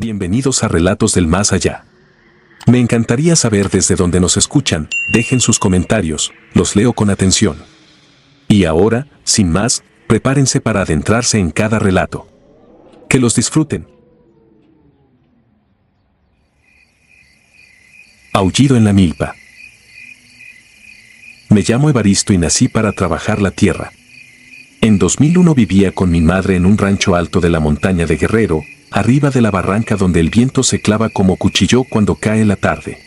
Bienvenidos a Relatos del Más Allá. Me encantaría saber desde dónde nos escuchan, dejen sus comentarios, los leo con atención. Y ahora, sin más, prepárense para adentrarse en cada relato. Que los disfruten. Aullido en la milpa. Me llamo Evaristo y nací para trabajar la tierra. En 2001 vivía con mi madre en un rancho alto de la montaña de Guerrero, arriba de la barranca donde el viento se clava como cuchillo cuando cae la tarde.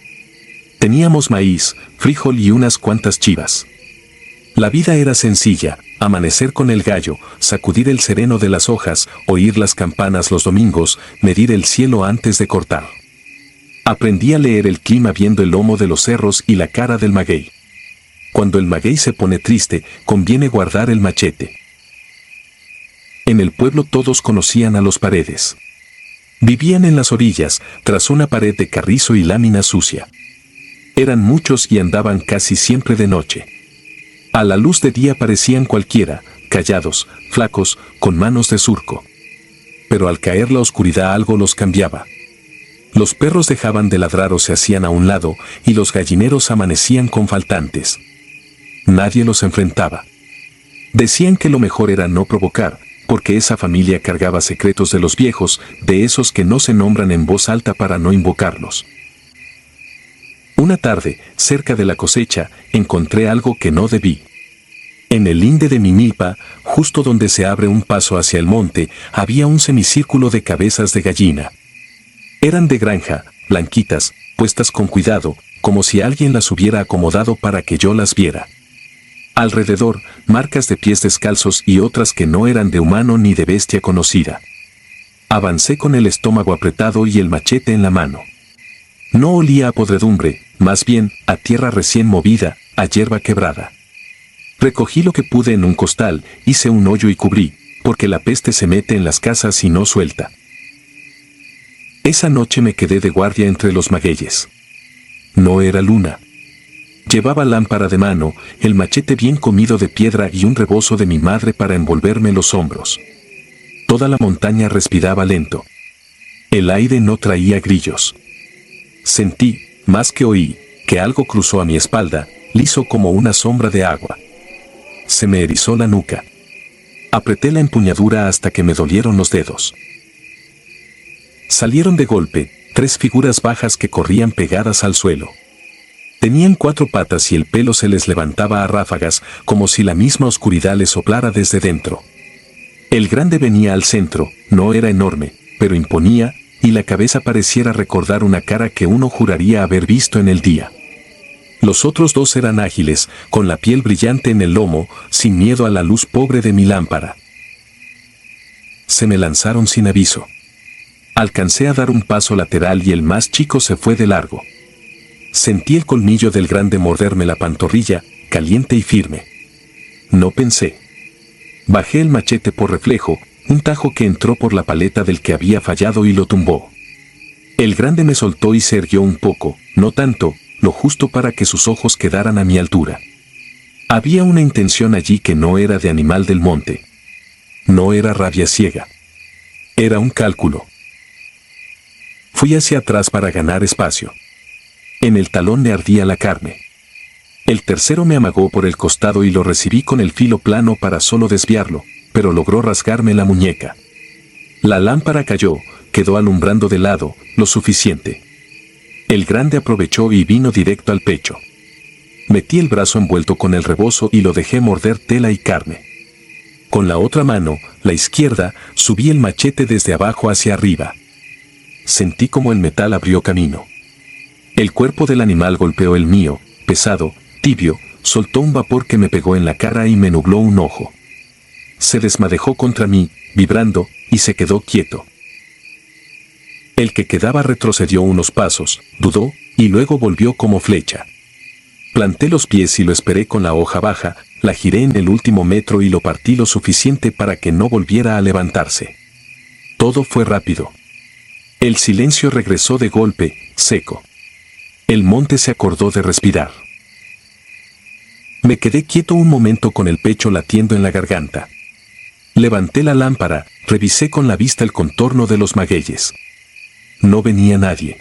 Teníamos maíz, frijol y unas cuantas chivas. La vida era sencilla: amanecer con el gallo, sacudir el sereno de las hojas, oír las campanas los domingos, medir el cielo antes de cortar. Aprendí a leer el clima viendo el lomo de los cerros y la cara del maguey. Cuando el maguey se pone triste, conviene guardar el machete. En el pueblo todos conocían a los Paredes. Vivían en las orillas, tras una pared de carrizo y lámina sucia. Eran muchos y andaban casi siempre de noche. A la luz de día parecían cualquiera, callados, flacos, con manos de surco. Pero al caer la oscuridad algo los cambiaba. Los perros dejaban de ladrar o se hacían a un lado, y los gallineros amanecían con faltantes. Nadie los enfrentaba. Decían que lo mejor era no provocar, porque esa familia cargaba secretos de los viejos, de esos que no se nombran en voz alta para no invocarlos. Una tarde, cerca de la cosecha, encontré algo que no debí. En el linde de mi milpa, justo donde se abre un paso hacia el monte, había un semicírculo de cabezas de gallina. Eran de granja, blanquitas, puestas con cuidado, como si alguien las hubiera acomodado para que yo las viera. Alrededor, marcas de pies descalzos y otras que no eran de humano ni de bestia conocida. Avancé con el estómago apretado y el machete en la mano. No olía a podredumbre, más bien a tierra recién movida, a hierba quebrada. Recogí lo que pude en un costal, hice un hoyo y cubrí, porque la peste se mete en las casas y no suelta. Esa noche me quedé de guardia entre los magueyes. No era luna. Llevaba lámpara de mano, el machete bien comido de piedra y un rebozo de mi madre para envolverme los hombros. Toda la montaña respiraba lento. El aire no traía grillos. Sentí, más que oí, que algo cruzó a mi espalda, liso como una sombra de agua. Se me erizó la nuca. Apreté la empuñadura hasta que me dolieron los dedos. Salieron de golpe, 3 figuras bajas que corrían pegadas al suelo. Tenían 4 patas y el pelo se les levantaba a ráfagas, como si la misma oscuridad les soplara desde dentro. El grande venía al centro, no era enorme, pero imponía, y la cabeza pareciera recordar una cara que uno juraría haber visto en el día. Los otros 2 eran ágiles, con la piel brillante en el lomo, sin miedo a la luz pobre de mi lámpara. Se me lanzaron sin aviso. Alcancé a dar un paso lateral y el más chico se fue de largo. Sentí el colmillo del grande morderme la pantorrilla, caliente y firme. No pensé. Bajé el machete por reflejo, un tajo que entró por la paleta del que había fallado y lo tumbó. El grande me soltó y se irguió un poco, no tanto, lo justo para que sus ojos quedaran a mi altura. Había una intención allí que no era de animal del monte. No era rabia ciega. Era un cálculo. Fui hacia atrás para ganar espacio. En el talón me ardía la carne. El tercero me amagó por el costado y lo recibí con el filo plano para solo desviarlo, pero logró rasgarme la muñeca. La lámpara cayó, quedó alumbrando de lado, lo suficiente. El grande aprovechó y vino directo al pecho. Metí el brazo envuelto con el rebozo y lo dejé morder tela y carne. Con la otra mano, la izquierda, subí el machete desde abajo hacia arriba. Sentí como el metal abrió camino. El cuerpo del animal golpeó el mío, pesado, tibio, soltó un vapor que me pegó en la cara y me nubló un ojo. Se desmadejó contra mí, vibrando, y se quedó quieto. El que quedaba retrocedió unos pasos, dudó, y luego volvió como flecha. Planté los pies y lo esperé con la hoja baja, la giré en el último metro y lo partí lo suficiente para que no volviera a levantarse. Todo fue rápido. El silencio regresó de golpe, seco. El monte se acordó de respirar. Me quedé quieto un momento con el pecho latiendo en la garganta. Levanté la lámpara, revisé con la vista el contorno de los magueyes. No venía nadie.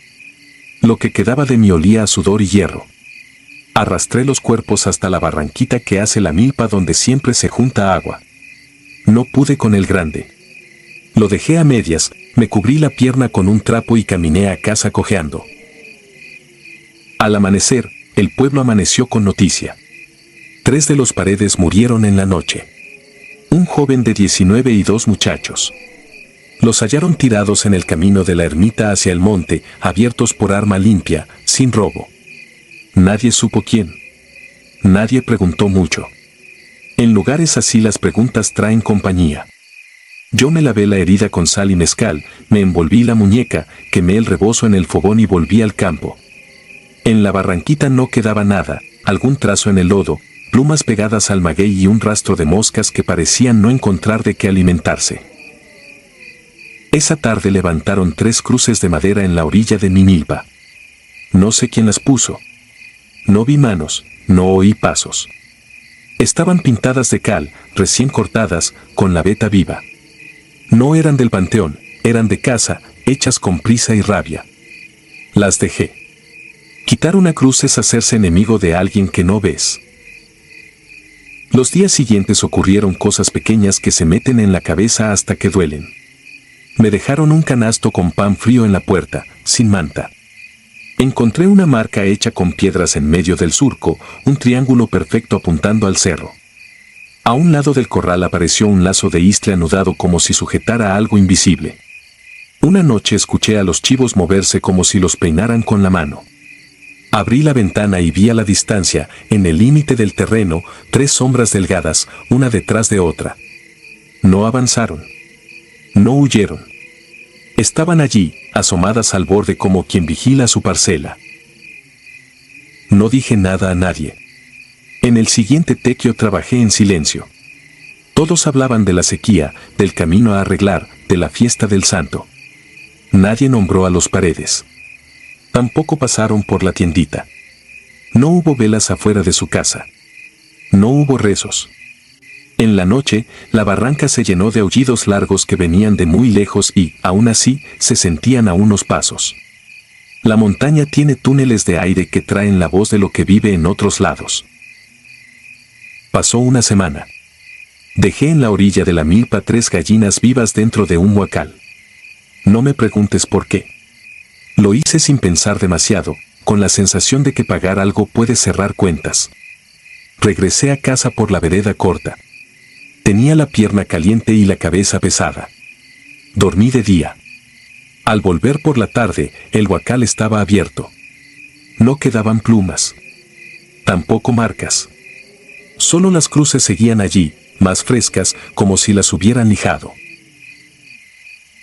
Lo que quedaba de mí olía a sudor y hierro. Arrastré los cuerpos hasta la barranquita que hace la milpa donde siempre se junta agua. No pude con el grande. Lo dejé a medias, me cubrí la pierna con un trapo y caminé a casa cojeando. Al amanecer, el pueblo amaneció con noticia. 3 de los Paredes murieron en la noche. Un joven de 19 y 2 muchachos. Los hallaron tirados en el camino de la ermita hacia el monte, abiertos por arma limpia, sin robo. Nadie supo quién. Nadie preguntó mucho. En lugares así las preguntas traen compañía. Yo me lavé la herida con sal y mezcal, me envolví la muñeca, quemé el rebozo en el fogón y volví al campo. En la barranquita no quedaba nada, algún trazo en el lodo, plumas pegadas al maguey y un rastro de moscas que parecían no encontrar de qué alimentarse. Esa tarde levantaron 3 cruces de madera en la orilla de mi milpa. No sé quién las puso. No vi manos, no oí pasos. Estaban pintadas de cal, recién cortadas, con la veta viva. No eran del panteón, eran de casa, hechas con prisa y rabia. Las dejé. Quitar una cruz es hacerse enemigo de alguien que no ves. Los días siguientes ocurrieron cosas pequeñas que se meten en la cabeza hasta que duelen. Me dejaron un canasto con pan frío en la puerta, sin manta. Encontré una marca hecha con piedras en medio del surco, un triángulo perfecto apuntando al cerro. A un lado del corral apareció un lazo de istle anudado como si sujetara algo invisible. Una noche escuché a los chivos moverse como si los peinaran con la mano. Abrí la ventana y vi a la distancia, en el límite del terreno, 3 sombras delgadas, una detrás de otra. No avanzaron. No huyeron. Estaban allí, asomadas al borde como quien vigila su parcela. No dije nada a nadie. En el siguiente tequio trabajé en silencio. Todos hablaban de la sequía, del camino a arreglar, de la fiesta del santo. Nadie nombró a los Paredes. Tampoco pasaron por la tiendita. No hubo velas afuera de su casa. No hubo rezos. En la noche, la barranca se llenó de aullidos largos que venían de muy lejos y, aún así, se sentían a unos pasos. La montaña tiene túneles de aire que traen la voz de lo que vive en otros lados. Pasó una semana. Dejé en la orilla de la milpa 3 gallinas vivas dentro de un huacal. No me preguntes por qué. Lo hice sin pensar demasiado, con la sensación de que pagar algo puede cerrar cuentas. Regresé a casa por la vereda corta. Tenía la pierna caliente y la cabeza pesada. Dormí de día. Al volver por la tarde, el huacal estaba abierto. No quedaban plumas. Tampoco marcas. Solo las cruces seguían allí, más frescas, como si las hubieran lijado.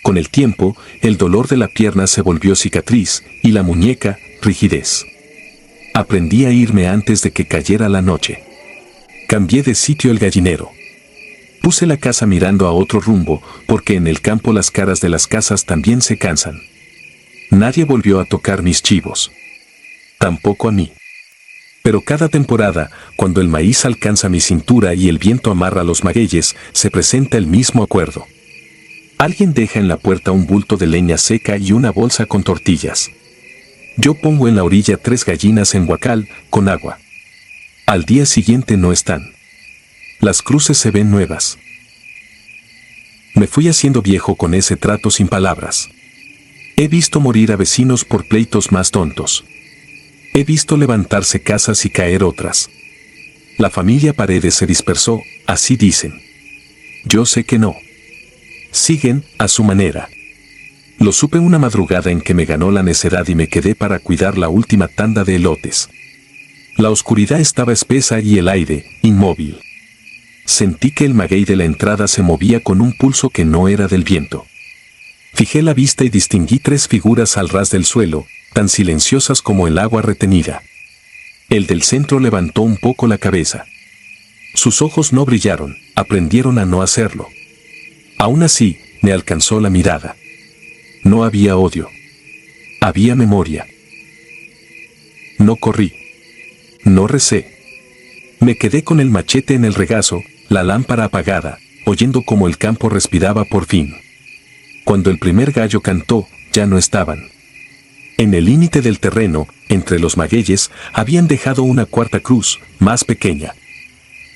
Con el tiempo, el dolor de la pierna se volvió cicatriz, y la muñeca, rigidez. Aprendí a irme antes de que cayera la noche. Cambié de sitio el gallinero. Puse la casa mirando a otro rumbo, porque en el campo las caras de las casas también se cansan. Nadie volvió a tocar mis chivos. Tampoco a mí. Pero cada temporada, cuando el maíz alcanza mi cintura y el viento amarra los magueyes, se presenta el mismo acuerdo. Alguien deja en la puerta un bulto de leña seca y una bolsa con tortillas. Yo pongo en la orilla 3 gallinas en huacal, con agua. Al día siguiente no están. Las cruces se ven nuevas. Me fui haciendo viejo con ese trato sin palabras. He visto morir a vecinos por pleitos más tontos. He visto levantarse casas y caer otras. La familia Paredes se dispersó, así dicen. Yo sé que no. Siguen, a su manera. Lo supe una madrugada en que me ganó la necedad y me quedé para cuidar la última tanda de elotes. La oscuridad estaba espesa y el aire, inmóvil. Sentí que el maguey de la entrada se movía con un pulso que no era del viento. Fijé la vista y distinguí 3 figuras al ras del suelo, tan silenciosas como el agua retenida. El del centro levantó un poco la cabeza. Sus ojos no brillaron, aprendieron a no hacerlo. Aún así, me alcanzó la mirada. No había odio. Había memoria. No corrí. No recé. Me quedé con el machete en el regazo, la lámpara apagada, oyendo cómo el campo respiraba por fin. Cuando el primer gallo cantó, ya no estaban. En el límite del terreno, entre los magueyes, habían dejado una cuarta cruz, más pequeña.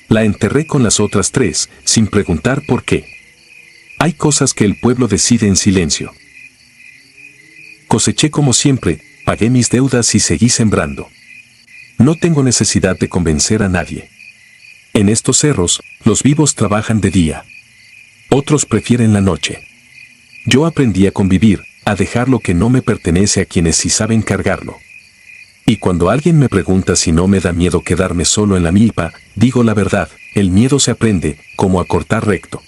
La enterré con las otras 3, sin preguntar por qué. Hay cosas que el pueblo decide en silencio. Coseché como siempre, pagué mis deudas y seguí sembrando. No tengo necesidad de convencer a nadie. En estos cerros, los vivos trabajan de día. Otros prefieren la noche. Yo aprendí a convivir, a dejar lo que no me pertenece a quienes sí saben cargarlo. Y cuando alguien me pregunta si no me da miedo quedarme solo en la milpa, digo la verdad, el miedo se aprende, como a cortar recto.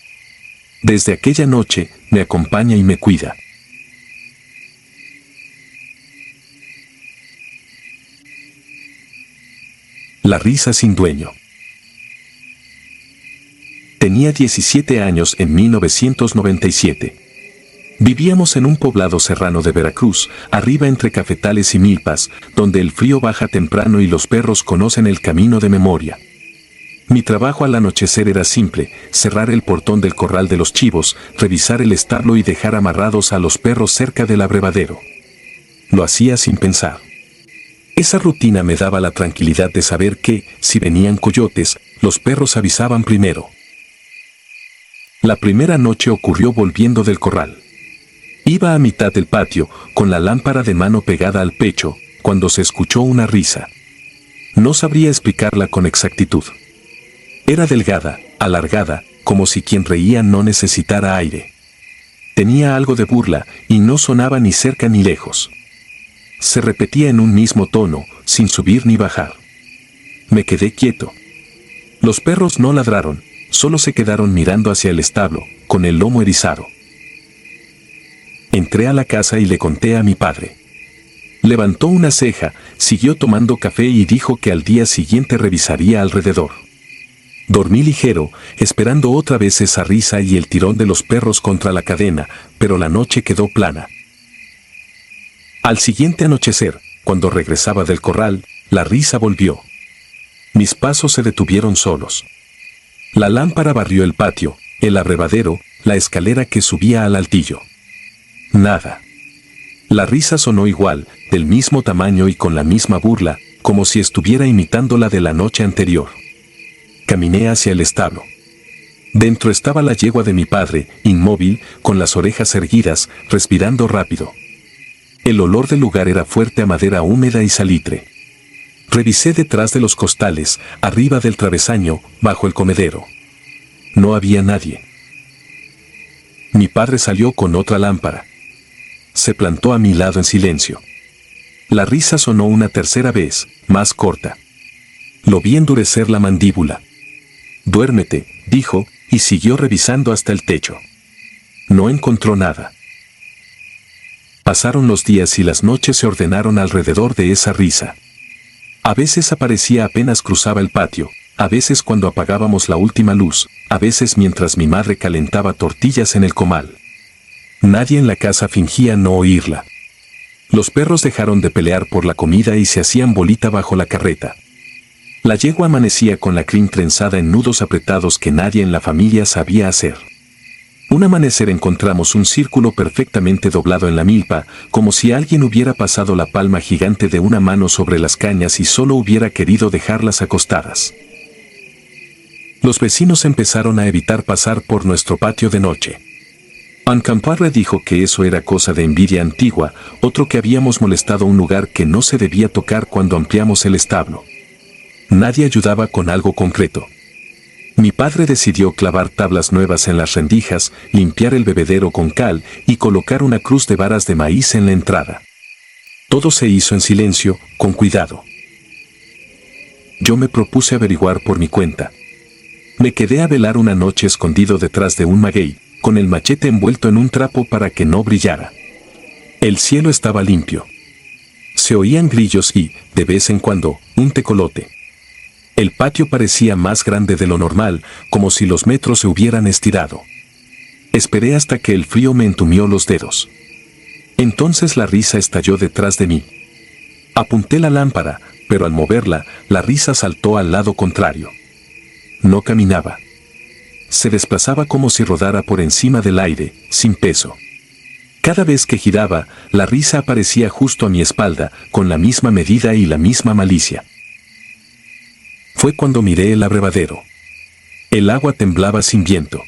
Desde aquella noche, me acompaña y me cuida. La risa sin dueño. Tenía 17 años en 1997. Vivíamos en un poblado serrano de Veracruz, arriba entre cafetales y milpas, donde el frío baja temprano y los perros conocen el camino de memoria. Mi trabajo al anochecer era simple: cerrar el portón del corral de los chivos, revisar el establo y dejar amarrados a los perros cerca del abrevadero. Lo hacía sin pensar. Esa rutina me daba la tranquilidad de saber que, si venían coyotes, los perros avisaban primero. La primera noche ocurrió volviendo del corral. Iba a mitad del patio, con la lámpara de mano pegada al pecho, cuando se escuchó una risa. No sabría explicarla con exactitud. Era delgada, alargada, como si quien reía no necesitara aire. Tenía algo de burla, y no sonaba ni cerca ni lejos. Se repetía en un mismo tono, sin subir ni bajar. Me quedé quieto. Los perros no ladraron, solo se quedaron mirando hacia el establo, con el lomo erizado. Entré a la casa y le conté a mi padre. Levantó una ceja, siguió tomando café y dijo que al día siguiente revisaría alrededor. Dormí ligero, esperando otra vez esa risa y el tirón de los perros contra la cadena, pero la noche quedó plana. Al siguiente anochecer, cuando regresaba del corral, la risa volvió. Mis pasos se detuvieron solos. La lámpara barrió el patio, el abrevadero, la escalera que subía al altillo. Nada. La risa sonó igual, del mismo tamaño y con la misma burla, como si estuviera imitando la de la noche anterior. Caminé hacia el establo. Dentro estaba la yegua de mi padre, inmóvil, con las orejas erguidas, respirando rápido. El olor del lugar era fuerte a madera húmeda y salitre. Revisé detrás de los costales, arriba del travesaño, bajo el comedero. No había nadie. Mi padre salió con otra lámpara. Se plantó a mi lado en silencio. La risa sonó una tercera vez, más corta. Lo vi endurecer la mandíbula. «Duérmete», dijo, y siguió revisando hasta el techo. No encontró nada. Pasaron los días y las noches se ordenaron alrededor de esa risa. A veces aparecía apenas cruzaba el patio, a veces cuando apagábamos la última luz, a veces mientras mi madre calentaba tortillas en el comal. Nadie en la casa fingía no oírla. Los perros dejaron de pelear por la comida y se hacían bolita bajo la carreta. La yegua amanecía con la crin trenzada en nudos apretados que nadie en la familia sabía hacer. Un amanecer encontramos un círculo perfectamente doblado en la milpa, como si alguien hubiera pasado la palma gigante de una mano sobre las cañas y solo hubiera querido dejarlas acostadas. Los vecinos empezaron a evitar pasar por nuestro patio de noche. Ancamparre dijo que eso era cosa de envidia antigua, otro que habíamos molestado un lugar que no se debía tocar cuando ampliamos el establo. Nadie ayudaba con algo concreto. Mi padre decidió clavar tablas nuevas en las rendijas, limpiar el bebedero con cal y colocar una cruz de varas de maíz en la entrada. Todo se hizo en silencio, con cuidado. Yo me propuse averiguar por mi cuenta. Me quedé a velar una noche escondido detrás de un maguey, con el machete envuelto en un trapo para que no brillara. El cielo estaba limpio. Se oían grillos y, de vez en cuando, un tecolote. El patio parecía más grande de lo normal, como si los metros se hubieran estirado. Esperé hasta que el frío me entumió los dedos. Entonces la risa estalló detrás de mí. Apunté la lámpara, pero al moverla, la risa saltó al lado contrario. No caminaba. Se desplazaba como si rodara por encima del aire, sin peso. Cada vez que giraba, la risa aparecía justo a mi espalda, con la misma medida y la misma malicia. Fue cuando miré el abrevadero. El agua temblaba sin viento.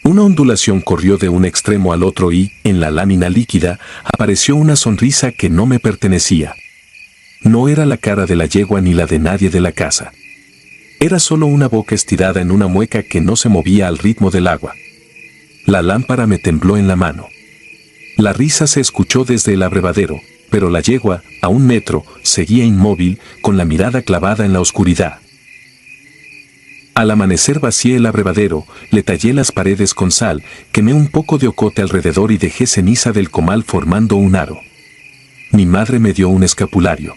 Una ondulación corrió de un extremo al otro y, en la lámina líquida, apareció una sonrisa que no me pertenecía. No era la cara de la yegua ni la de nadie de la casa. Era solo una boca estirada en una mueca que no se movía al ritmo del agua. La lámpara me tembló en la mano. La risa se escuchó desde el abrevadero, pero la yegua, a 1 metro, seguía inmóvil, con la mirada clavada en la oscuridad. Al amanecer vacié el abrevadero, le tallé las paredes con sal, quemé un poco de ocote alrededor y dejé ceniza del comal formando un aro. Mi madre me dio un escapulario.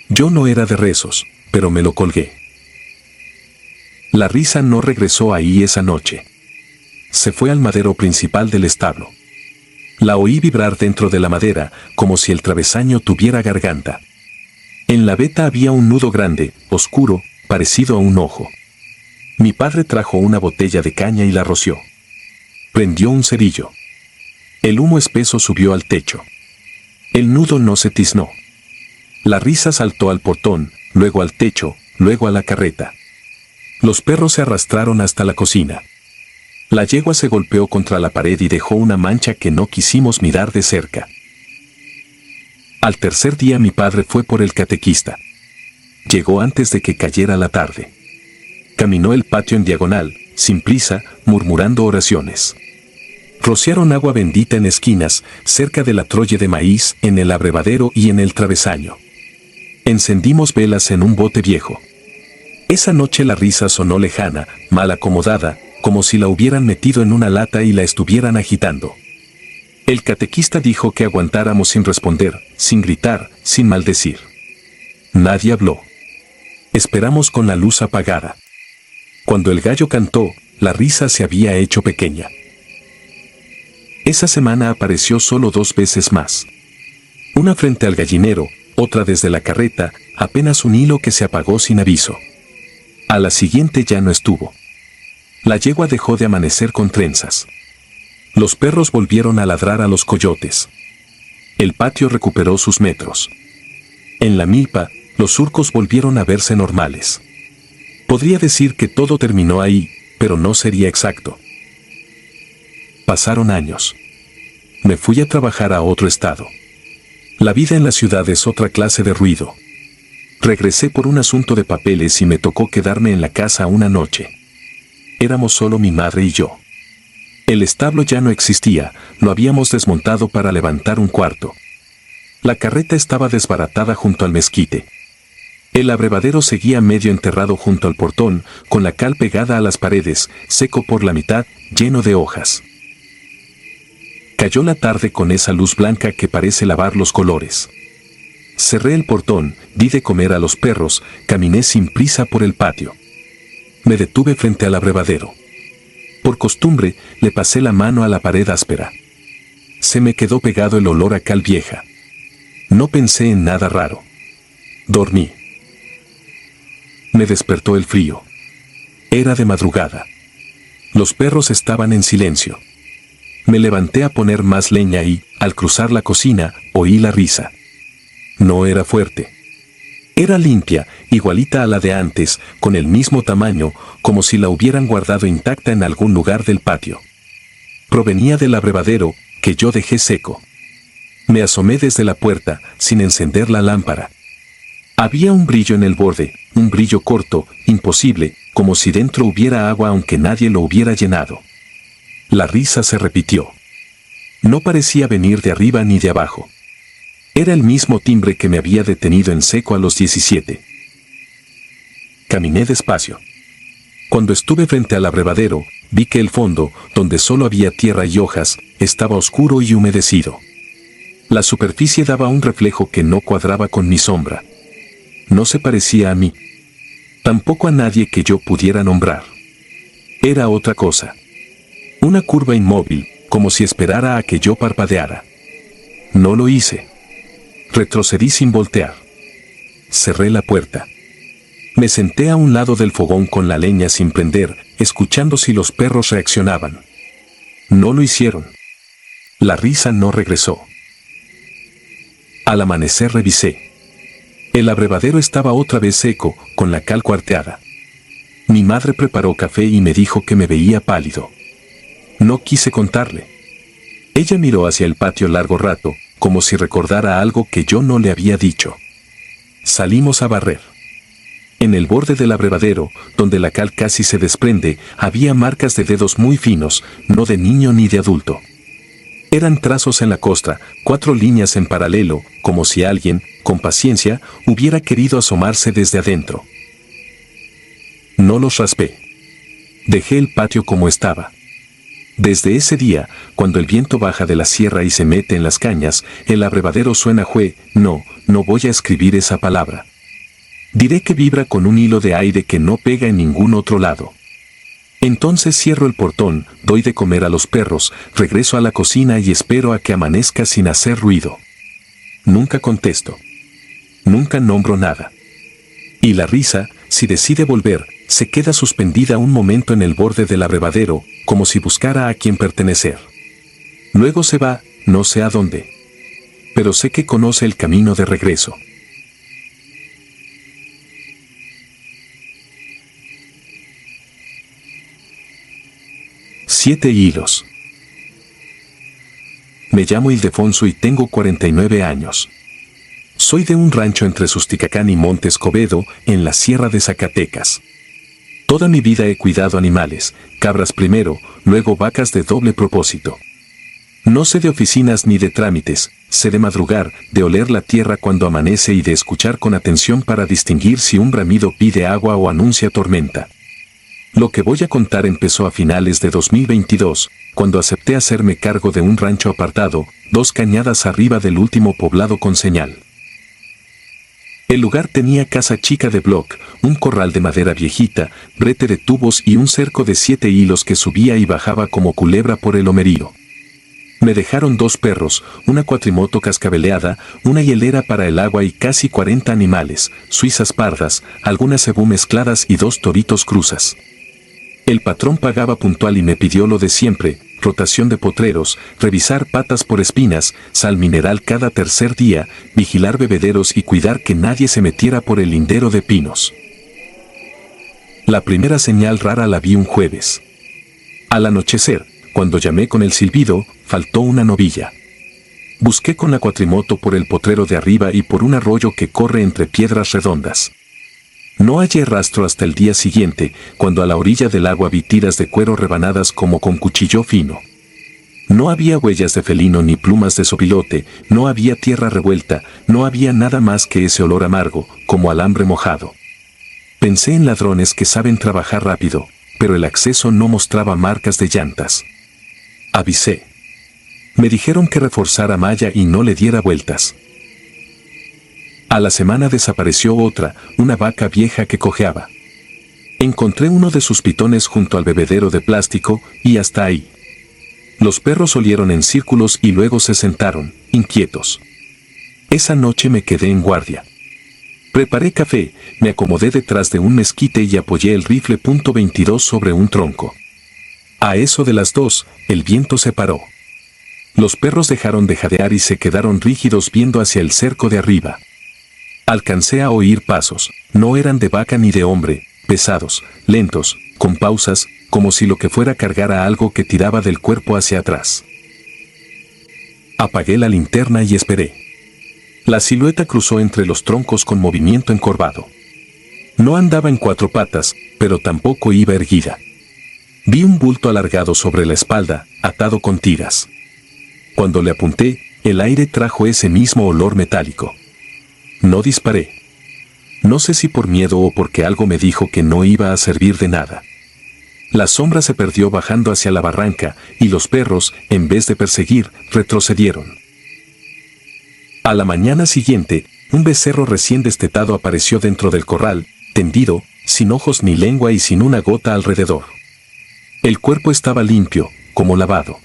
Yo no era de rezos, pero me lo colgué. La risa no regresó ahí esa noche. Se fue al madero principal del establo. La oí vibrar dentro de la madera, como si el travesaño tuviera garganta. En la veta había un nudo grande, oscuro, parecido a un ojo. Mi padre trajo una botella de caña y la roció. Prendió un cerillo. El humo espeso subió al techo. El nudo no se tiznó. La risa saltó al portón, luego al techo, luego a la carreta. Los perros se arrastraron hasta la cocina. La yegua se golpeó contra la pared y dejó una mancha que no quisimos mirar de cerca. Al tercer día mi padre fue por el catequista. Llegó antes de que cayera la tarde. Caminó el patio en diagonal, sin prisa, murmurando oraciones. Rociaron agua bendita en esquinas, cerca de la troye de maíz, en el abrevadero y en el travesaño. Encendimos velas en un bote viejo. Esa noche la risa sonó lejana, mal acomodada, como si la hubieran metido en una lata y la estuvieran agitando. El catequista dijo que aguantáramos sin responder, sin gritar, sin maldecir. Nadie habló. Esperamos con la luz apagada. Cuando el gallo cantó, la risa se había hecho pequeña. Esa semana apareció solo 2 veces más. Una frente al gallinero, otra desde la carreta, apenas un hilo que se apagó sin aviso. A la siguiente ya no estuvo. La yegua dejó de amanecer con trenzas. Los perros volvieron a ladrar a los coyotes. El patio recuperó sus metros. En la milpa, los surcos volvieron a verse normales. Podría decir que todo terminó ahí, pero no sería exacto. Pasaron años. Me fui a trabajar a otro estado. La vida en la ciudad es otra clase de ruido. Regresé por un asunto de papeles y me tocó quedarme en la casa una noche. Éramos solo mi madre y yo. El establo ya no existía, lo habíamos desmontado para levantar un cuarto. La carreta estaba desbaratada junto al mezquite. El abrevadero seguía medio enterrado junto al portón, con la cal pegada a las paredes, seco por la mitad, lleno de hojas. Cayó la tarde con esa luz blanca que parece lavar los colores. Cerré el portón, di de comer a los perros, caminé sin prisa por el patio. Me detuve frente al abrevadero. Por costumbre, le pasé la mano a la pared áspera. Se me quedó pegado el olor a cal vieja. No pensé en nada raro. Dormí. Me despertó el frío. Era de madrugada. Los perros estaban en silencio. Me levanté a poner más leña y, al cruzar la cocina, oí la risa. No era fuerte. Era limpia, igualita a la de antes, con el mismo tamaño, como si la hubieran guardado intacta en algún lugar del patio. Provenía del abrevadero, que yo dejé seco. Me asomé desde la puerta, sin encender la lámpara. Había un brillo en el borde, un brillo corto, imposible, como si dentro hubiera agua aunque nadie lo hubiera llenado. La risa se repitió. No parecía venir de arriba ni de abajo. Era el mismo timbre que me había detenido en seco a los 17. Caminé despacio. Cuando estuve frente al abrevadero, vi que el fondo, donde solo había tierra y hojas, estaba oscuro y humedecido. La superficie daba un reflejo que no cuadraba con mi sombra. No se parecía a mí. Tampoco a nadie que yo pudiera nombrar. Era otra cosa. Una curva inmóvil, como si esperara a que yo parpadeara. No lo hice. Retrocedí sin voltear. Cerré la puerta. Me senté a un lado del fogón con la leña sin prender, escuchando si los perros reaccionaban. No lo hicieron. La risa no regresó. Al amanecer revisé. El abrevadero estaba otra vez seco, con la cal cuarteada. Mi madre preparó café y me dijo que me veía pálido. No quise contarle. Ella miró hacia el patio largo rato, como si recordara algo que yo no le había dicho. Salimos a barrer. En el borde del abrevadero, donde la cal casi se desprende, había marcas de dedos muy finos, no de niño ni de adulto. Eran trazos en la costra, 4 líneas en paralelo, como si alguien, con paciencia, hubiera querido asomarse desde adentro. No los raspé. Dejé el patio como estaba. Desde ese día, cuando el viento baja de la sierra y se mete en las cañas, el abrevadero suena no voy a escribir esa palabra. Diré que vibra con un hilo de aire que no pega en ningún otro lado. Entonces cierro el portón, doy de comer a los perros, regreso a la cocina y espero a que amanezca sin hacer ruido. Nunca contesto. Nunca nombro nada. Y la risa, si decide volver, se queda suspendida un momento en el borde del abrevadero, como si buscara a quien pertenecer. Luego se va, no sé a dónde. Pero sé que conoce el camino de regreso. Siete hilos. Me llamo Ildefonso y tengo 49 años. Soy de un rancho entre Susticacán y Monte Escobedo, en la Sierra de Zacatecas. Toda mi vida he cuidado animales, cabras primero, luego vacas de doble propósito. No sé de oficinas ni de trámites, sé de madrugar, de oler la tierra cuando amanece y de escuchar con atención para distinguir si un bramido pide agua o anuncia tormenta. Lo que voy a contar empezó a finales de 2022, cuando acepté hacerme cargo de un rancho apartado, 2 cañadas arriba del último poblado con señal. El lugar tenía casa chica de bloc, un corral de madera viejita, brete de tubos y un cerco de 7 hilos que subía y bajaba como culebra por el homerío. Me dejaron 2 perros, una cuatrimoto cascabeleada, una hielera para el agua y casi 40 animales, suizas pardas, algunas cebú mezcladas y 2 toritos cruzas. El patrón pagaba puntual y me pidió lo de siempre, rotación de potreros, revisar patas por espinas, sal mineral cada tercer día, vigilar bebederos y cuidar que nadie se metiera por el lindero de pinos. La primera señal rara la vi un jueves. Al anochecer, cuando llamé con el silbido, faltó una novilla. Busqué con la cuatrimoto por el potrero de arriba y por un arroyo que corre entre piedras redondas. No hallé rastro hasta el día siguiente, cuando a la orilla del agua vi tiras de cuero rebanadas como con cuchillo fino. No había huellas de felino ni plumas de sopilote, no había tierra revuelta, no había nada más que ese olor amargo, como alambre mojado. Pensé en ladrones que saben trabajar rápido, pero el acceso no mostraba marcas de llantas. Avisé. Me dijeron que reforzara malla y no le diera vueltas. A la semana desapareció otra, una vaca vieja que cojeaba. Encontré uno de sus pitones junto al bebedero de plástico, y hasta ahí. Los perros olieron en círculos y luego se sentaron, inquietos. Esa noche me quedé en guardia. Preparé café, me acomodé detrás de un mezquite y apoyé el rifle .22 sobre un tronco. A eso de las 2, el viento se paró. Los perros dejaron de jadear y se quedaron rígidos viendo hacia el cerco de arriba. Alcancé a oír pasos, no eran de vaca ni de hombre, pesados, lentos, con pausas, como si lo que fuera cargara algo que tiraba del cuerpo hacia atrás. Apagué la linterna y esperé. La silueta cruzó entre los troncos con movimiento encorvado. No andaba en 4 patas, pero tampoco iba erguida. Vi un bulto alargado sobre la espalda, atado con tiras. Cuando le apunté, el aire trajo ese mismo olor metálico. No disparé. No sé si por miedo o porque algo me dijo que no iba a servir de nada. La sombra se perdió bajando hacia la barranca, y los perros, en vez de perseguir, retrocedieron. A la mañana siguiente, un becerro recién destetado apareció dentro del corral, tendido, sin ojos ni lengua y sin una gota alrededor. El cuerpo estaba limpio, como lavado.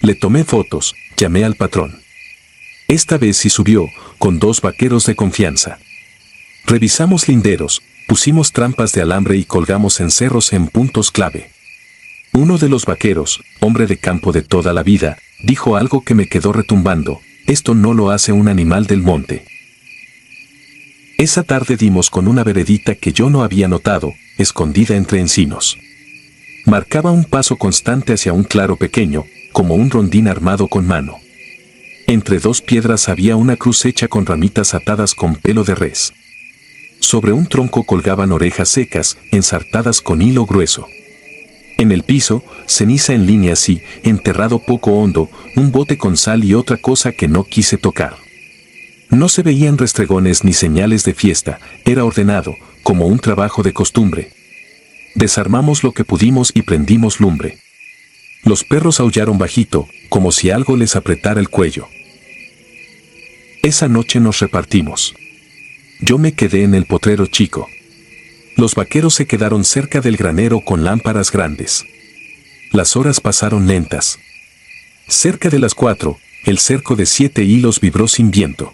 Le tomé fotos, llamé al patrón. Esta vez sí subió, con 2 vaqueros de confianza. Revisamos linderos, pusimos trampas de alambre y colgamos encerros en puntos clave. Uno de los vaqueros, hombre de campo de toda la vida, dijo algo que me quedó retumbando. Esto no lo hace un animal del monte. Esa tarde dimos con una veredita que yo no había notado, escondida entre encinos. Marcaba un paso constante hacia un claro pequeño, como un rondín armado con mano. Entre dos piedras había una cruz hecha con ramitas atadas con pelo de res. Sobre un tronco colgaban orejas secas, ensartadas con hilo grueso. En el piso, ceniza en líneas y, enterrado poco hondo, un bote con sal y otra cosa que no quise tocar. No se veían restregones ni señales de fiesta, era ordenado, como un trabajo de costumbre. Desarmamos lo que pudimos y prendimos lumbre. Los perros aullaron bajito, como si algo les apretara el cuello. Esa noche nos repartimos. Yo me quedé en el potrero chico. Los vaqueros se quedaron cerca del granero con lámparas grandes. Las horas pasaron lentas. Cerca de las 4, el cerco de 7 hilos vibró sin viento.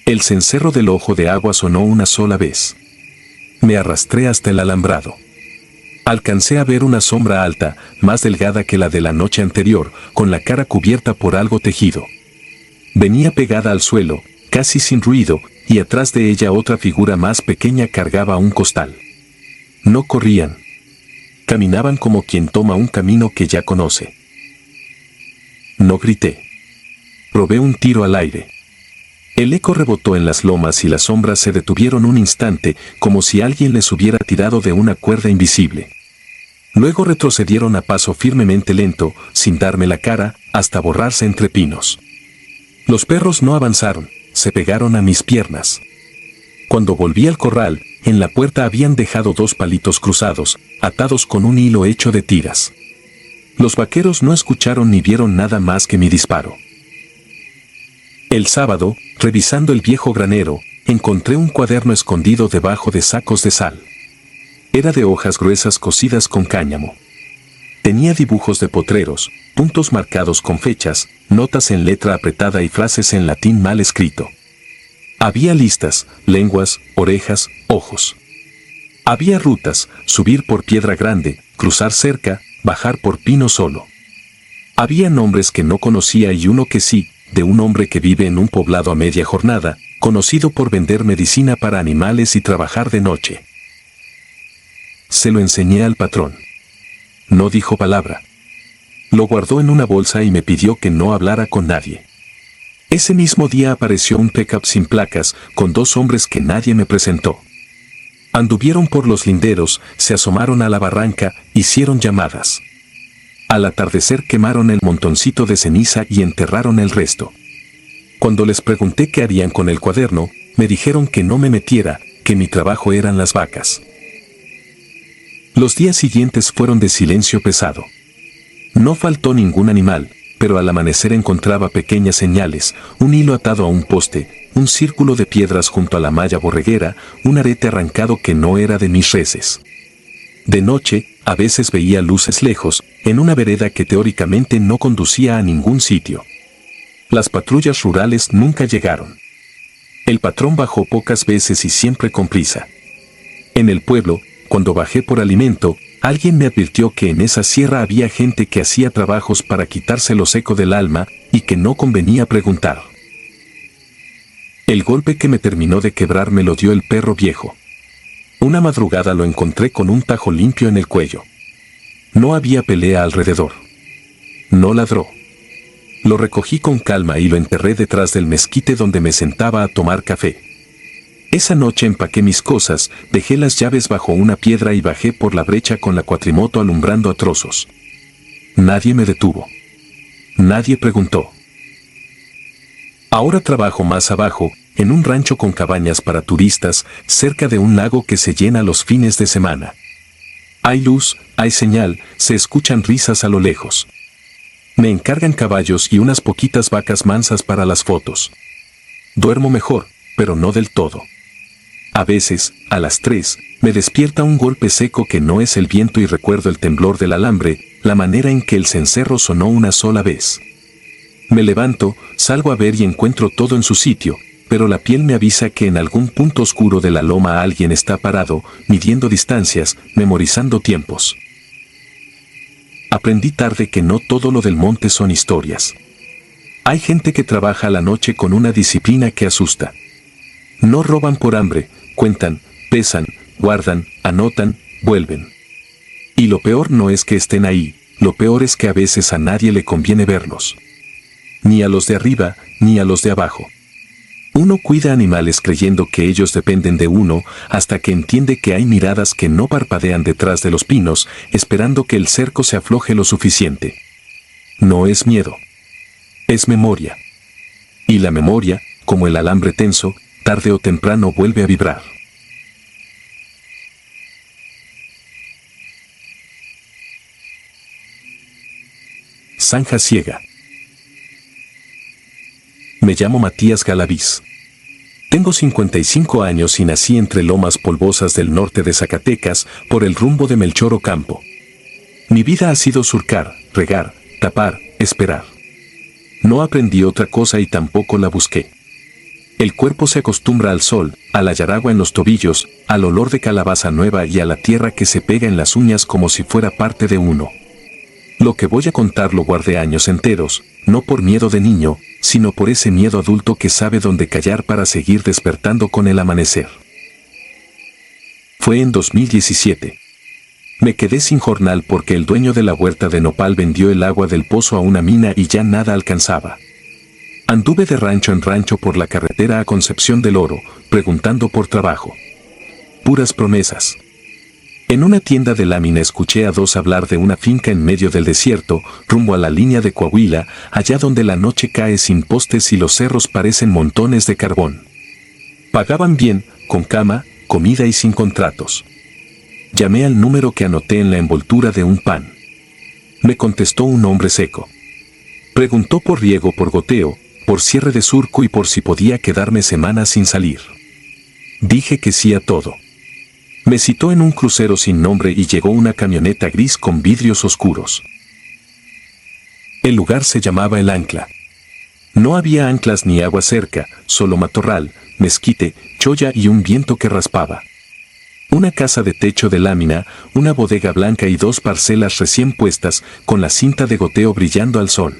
El cencerro del ojo de agua sonó una sola vez. Me arrastré hasta el alambrado. Alcancé a ver una sombra alta, más delgada que la de la noche anterior, con la cara cubierta por algo tejido. Venía pegada al suelo, casi sin ruido, y atrás de ella otra figura más pequeña cargaba un costal. No corrían. Caminaban como quien toma un camino que ya conoce. No grité. Probé un tiro al aire. El eco rebotó en las lomas y las sombras se detuvieron un instante, como si alguien les hubiera tirado de una cuerda invisible. Luego retrocedieron a paso firmemente lento, sin darme la cara, hasta borrarse entre pinos. Los perros no avanzaron, se pegaron a mis piernas. Cuando volví al corral, en la puerta habían dejado 2 palitos cruzados, atados con un hilo hecho de tiras. Los vaqueros no escucharon ni vieron nada más que mi disparo. El sábado, revisando el viejo granero, encontré un cuaderno escondido debajo de sacos de sal. Era de hojas gruesas cosidas con cáñamo. Tenía dibujos de potreros, puntos marcados con fechas, notas en letra apretada y frases en latín mal escrito. Había listas, lenguas, orejas, ojos. Había rutas, subir por Piedra Grande, cruzar cerca, bajar por Pino Solo. Había nombres que no conocía y uno que sí, de un hombre que vive en un poblado a media jornada, conocido por vender medicina para animales y trabajar de noche. Se lo enseñé al patrón. No dijo palabra. Lo guardó en una bolsa y me pidió que no hablara con nadie. Ese mismo día apareció un pickup sin placas, con 2 hombres que nadie me presentó. Anduvieron por los linderos, se asomaron a la barranca, hicieron llamadas. Al atardecer quemaron el montoncito de ceniza y enterraron el resto. Cuando les pregunté qué harían con el cuaderno, me dijeron que no me metiera, que mi trabajo eran las vacas. Los días siguientes fueron de silencio pesado. No faltó ningún animal, pero al amanecer encontraba pequeñas señales, un hilo atado a un poste, un círculo de piedras junto a la malla borreguera, un arete arrancado que no era de mis reses. De noche, a veces veía luces lejos, en una vereda que teóricamente no conducía a ningún sitio. Las patrullas rurales nunca llegaron. El patrón bajó pocas veces y siempre con prisa. En el pueblo, cuando bajé por alimento, alguien me advirtió que en esa sierra había gente que hacía trabajos para quitarse lo seco del alma y que no convenía preguntar. El golpe que me terminó de quebrar me lo dio el perro viejo. Una madrugada lo encontré con un tajo limpio en el cuello. No había pelea alrededor. No ladró. Lo recogí con calma y lo enterré detrás del mezquite donde me sentaba a tomar café. Esa noche empaqué mis cosas, dejé las llaves bajo una piedra y bajé por la brecha con la cuatrimoto alumbrando a trozos. Nadie me detuvo. Nadie preguntó. Ahora trabajo más abajo, en un rancho con cabañas para turistas, cerca de un lago que se llena los fines de semana. Hay luz, hay señal, se escuchan risas a lo lejos. Me encargan caballos y unas poquitas vacas mansas para las fotos. Duermo mejor, pero no del todo. A veces, a las 3, me despierta un golpe seco que no es el viento y recuerdo el temblor del alambre, la manera en que el cencerro sonó una sola vez. Me levanto, salgo a ver y encuentro todo en su sitio, pero la piel me avisa que en algún punto oscuro de la loma alguien está parado, midiendo distancias, memorizando tiempos. Aprendí tarde que no todo lo del monte son historias. Hay gente que trabaja a la noche con una disciplina que asusta. No roban por hambre, cuentan, pesan, guardan, anotan, vuelven. Y lo peor no es que estén ahí, lo peor es que a veces a nadie le conviene verlos. Ni a los de arriba, ni a los de abajo. Uno cuida animales creyendo que ellos dependen de uno, hasta que entiende que hay miradas que no parpadean detrás de los pinos, esperando que el cerco se afloje lo suficiente. No es miedo. Es memoria. Y la memoria, como el alambre tenso, tarde o temprano vuelve a vibrar. Zanja ciega. Me llamo Matías Galaviz. Tengo 55 años y nací entre lomas polvosas del norte de Zacatecas por el rumbo de Melchor Ocampo. Mi vida ha sido surcar, regar, tapar, esperar. No aprendí otra cosa y tampoco la busqué. El cuerpo se acostumbra al sol, a la yaragua en los tobillos, al olor de calabaza nueva y a la tierra que se pega en las uñas como si fuera parte de uno. Lo que voy a contar lo guardé años enteros, no por miedo de niño, sino por ese miedo adulto que sabe dónde callar para seguir despertando con el amanecer. Fue en 2017. Me quedé sin jornal porque el dueño de la huerta de nopal vendió el agua del pozo a una mina y ya nada alcanzaba. Anduve de rancho en rancho por la carretera a Concepción del Oro, preguntando por trabajo. Puras promesas. En una tienda de lámina escuché a dos hablar de una finca en medio del desierto, rumbo a la línea de Coahuila, allá donde la noche cae sin postes y los cerros parecen montones de carbón. Pagaban bien, con cama, comida y sin contratos. Llamé al número que anoté en la envoltura de un pan. Me contestó un hombre seco. Preguntó por riego por goteo, por cierre de surco y por si podía quedarme semanas sin salir. Dije que sí a todo. Me citó en un crucero sin nombre y llegó una camioneta gris con vidrios oscuros. El lugar se llamaba El Ancla. No había anclas ni agua cerca, solo matorral, mezquite, cholla y un viento que raspaba. Una casa de techo de lámina, una bodega blanca y dos parcelas recién puestas, con la cinta de goteo brillando al sol.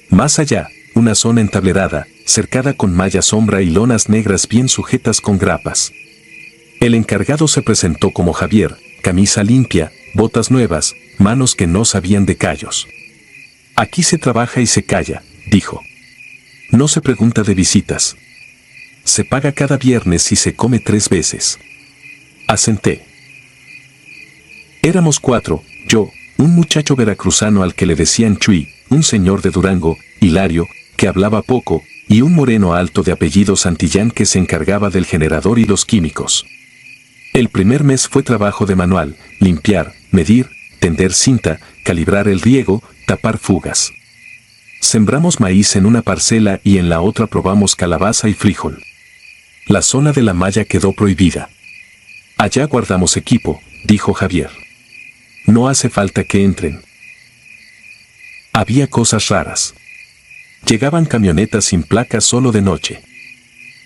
Más allá, una zona entablerada, cercada con malla sombra y lonas negras bien sujetas con grapas. El encargado se presentó como Javier, camisa limpia, botas nuevas, manos que no sabían de callos. Aquí se trabaja y se calla, dijo. No se pregunta de visitas. Se paga cada viernes y se come 3 veces. Asenté. Éramos 4, yo, un muchacho veracruzano al que le decían Chuy, un señor de Durango, Hilario, que hablaba poco, y un moreno alto de apellido Santillán que se encargaba del generador y los químicos. El primer mes fue trabajo de manual, limpiar, medir, tender cinta, calibrar el riego, tapar fugas. Sembramos maíz en una parcela y en la otra probamos calabaza y frijol. La zona de la malla quedó prohibida. Allá guardamos equipo, dijo Javier. No hace falta que entren. Había cosas raras. Llegaban camionetas sin placas solo de noche.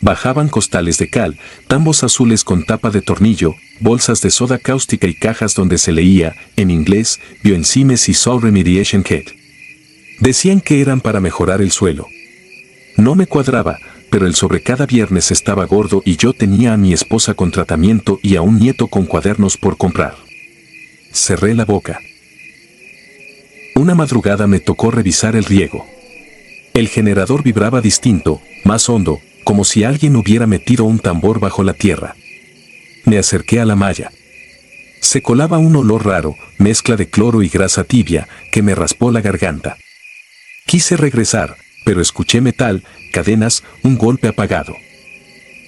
Bajaban costales de cal, tambos azules con tapa de tornillo, bolsas de soda cáustica y cajas donde se leía, en inglés, Bioenzymes y Soil Remediation Kit. Decían que eran para mejorar el suelo. No me cuadraba, pero el sobre cada viernes estaba gordo y yo tenía a mi esposa con tratamiento y a un nieto con cuadernos por comprar. Cerré la boca. Una madrugada me tocó revisar el riego. El generador vibraba distinto, más hondo, como si alguien hubiera metido un tambor bajo la tierra. Me acerqué a la malla. Se colaba un olor raro, mezcla de cloro y grasa tibia, que me raspó la garganta. Quise regresar, pero escuché metal, cadenas, un golpe apagado.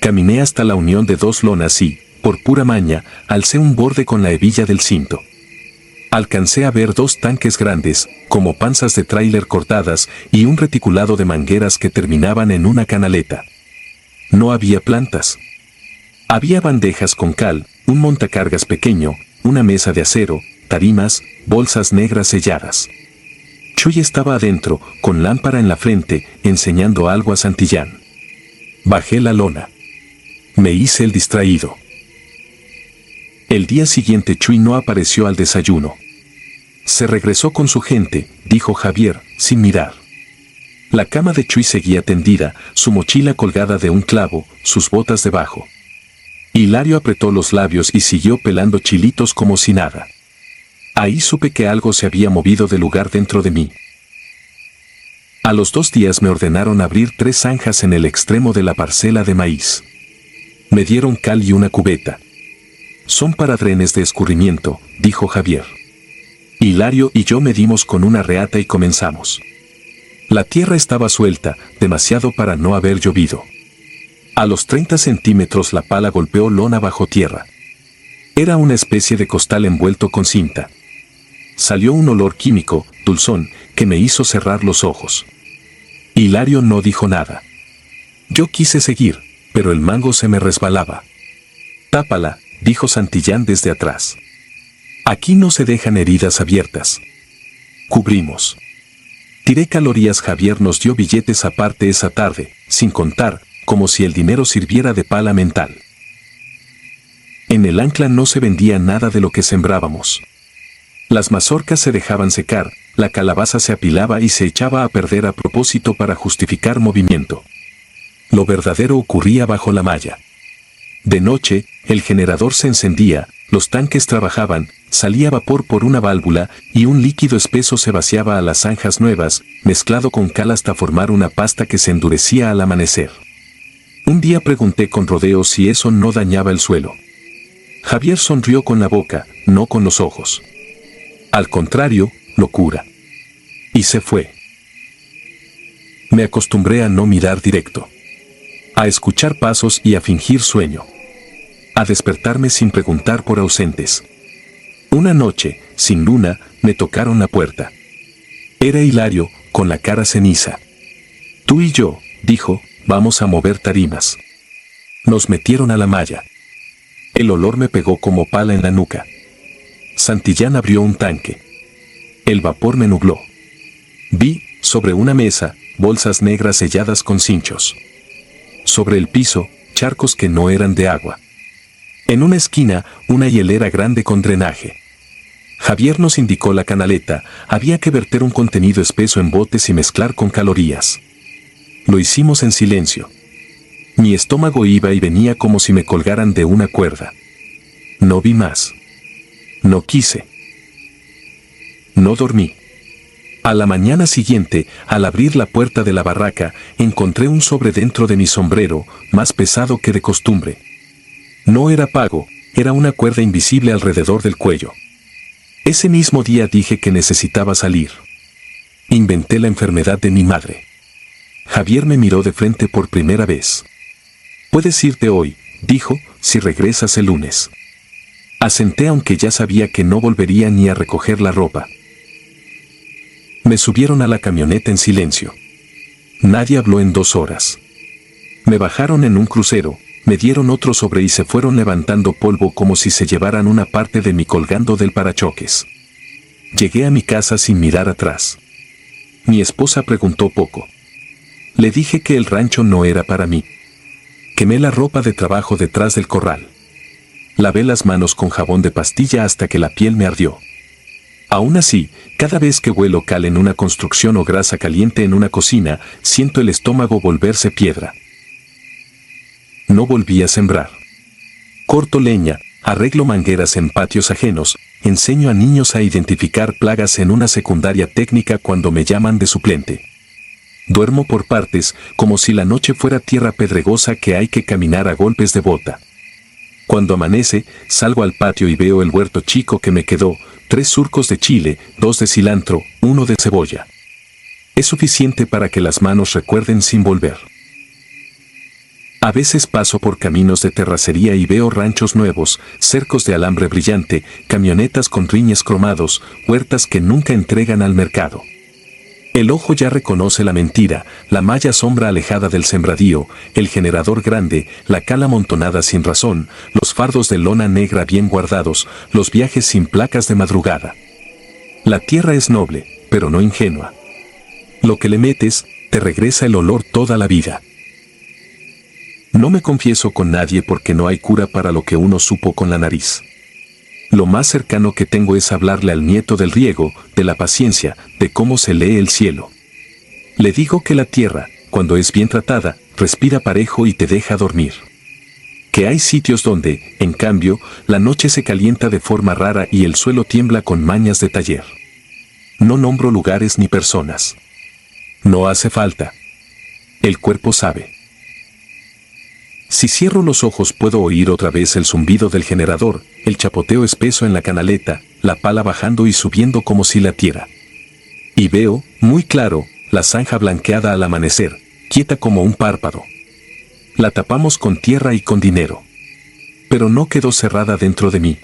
Caminé hasta la unión de 2 lonas y, por pura maña, alcé un borde con la hebilla del cinto. Alcancé a ver 2 tanques grandes, como panzas de tráiler cortadas, y un reticulado de mangueras que terminaban en una canaleta. No había plantas. Había bandejas con cal, un montacargas pequeño, una mesa de acero, tarimas, bolsas negras selladas. Chuy estaba adentro, con lámpara en la frente, enseñando algo a Santillán. Bajé la lona. Me hice el distraído. El día siguiente Chuy no apareció al desayuno. Se regresó con su gente, dijo Javier, sin mirar. La cama de Chuy seguía tendida, su mochila colgada de un clavo, sus botas debajo. Hilario apretó los labios y siguió pelando chilitos como si nada. Ahí supe que algo se había movido de lugar dentro de mí. A los 2 días me ordenaron abrir 3 zanjas en el extremo de la parcela de maíz. Me dieron cal y una cubeta. Son para drenes de escurrimiento, dijo Javier. Hilario y yo medimos con una reata y comenzamos. La tierra estaba suelta, demasiado para no haber llovido. A los 30 centímetros la pala golpeó lona bajo tierra. Era una especie de costal envuelto con cinta. Salió un olor químico, dulzón, que me hizo cerrar los ojos. Hilario no dijo nada. Yo quise seguir, pero el mango se me resbalaba. Tápala, dijo Santillán desde atrás. Aquí no se dejan heridas abiertas. Cubrimos. Tiré calorías. Javier nos dio billetes aparte esa tarde, sin contar, como si el dinero sirviera de pala mental. En el ancla no se vendía nada de lo que sembrábamos. Las mazorcas se dejaban secar, la calabaza se apilaba y se echaba a perder a propósito para justificar movimiento. Lo verdadero ocurría bajo la malla. De noche, el generador se encendía, los tanques trabajaban, salía vapor por una válvula y un líquido espeso se vaciaba a las zanjas nuevas, mezclado con cal hasta formar una pasta que se endurecía al amanecer. Un día pregunté con rodeo si eso no dañaba el suelo. Javier sonrió con la boca, no con los ojos. Al contrario, lo cura. Y se fue. Me acostumbré a no mirar directo. A escuchar pasos y a fingir sueño. A despertarme sin preguntar por ausentes. Una noche, sin luna, me tocaron la puerta. Era Hilario, con la cara ceniza. Tú y yo, dijo, vamos a mover tarimas. Nos metieron a la malla. El olor me pegó como pala en la nuca. Santillán abrió un tanque. El vapor me nubló. Vi, sobre una mesa, bolsas negras selladas con cinchos. Sobre el piso, charcos que no eran de agua. En una esquina, una hielera grande con drenaje. Javier nos indicó la canaleta, había que verter un contenido espeso en botes y mezclar con calorías. Lo hicimos en silencio. Mi estómago iba y venía como si me colgaran de una cuerda. No vi más. No quise. No dormí. A la mañana siguiente, al abrir la puerta de la barraca, encontré un sobre dentro de mi sombrero, más pesado que de costumbre. No era pago, era una cuerda invisible alrededor del cuello. Ese mismo día dije que necesitaba salir. Inventé la enfermedad de mi madre. Javier me miró de frente por primera vez. Puedes irte hoy, dijo, si regresas el lunes. Asenté aunque ya sabía que no volvería ni a recoger la ropa. Me subieron a la camioneta en silencio. Nadie habló en 2 horas. Me bajaron en un crucero, me dieron otro sobre y se fueron levantando polvo como si se llevaran una parte de mí colgando del parachoques. Llegué a mi casa sin mirar atrás. Mi esposa preguntó poco. Le dije que el rancho no era para mí. Quemé la ropa de trabajo detrás del corral. Lavé las manos con jabón de pastilla hasta que la piel me ardió. Aún así, cada vez que huelo cal en una construcción o grasa caliente en una cocina, siento el estómago volverse piedra. No volví a sembrar. Corto leña, arreglo mangueras en patios ajenos, enseño a niños a identificar plagas en una secundaria técnica cuando me llaman de suplente. Duermo por partes, como si la noche fuera tierra pedregosa que hay que caminar a golpes de bota. Cuando amanece, salgo al patio y veo el huerto chico que me quedó, 3 surcos de chile, 2 de cilantro, 1 de cebolla. Es suficiente para que las manos recuerden sin volver. A veces paso por caminos de terracería y veo ranchos nuevos, cercos de alambre brillante, camionetas con rines cromados, huertas que nunca entregan al mercado. El ojo ya reconoce la mentira, la malla sombra alejada del sembradío, el generador grande, la cal amontonada sin razón, los fardos de lona negra bien guardados, los viajes sin placas de madrugada. La tierra es noble, pero no ingenua. Lo que le metes, te regresa el olor toda la vida. No me confieso con nadie porque no hay cura para lo que uno supo con la nariz. Lo más cercano que tengo es hablarle al nieto del riego, de la paciencia, de cómo se lee el cielo. Le digo que la tierra, cuando es bien tratada, respira parejo y te deja dormir. Que hay sitios donde, en cambio, la noche se calienta de forma rara y el suelo tiembla con mañas de taller. No nombro lugares ni personas. No hace falta. El cuerpo sabe. Si cierro los ojos puedo oír otra vez el zumbido del generador, el chapoteo espeso en la canaleta, la pala bajando y subiendo como si latiera. Y veo, muy claro, la zanja blanqueada al amanecer, quieta como un párpado. La tapamos con tierra y con dinero. Pero no quedó cerrada dentro de mí.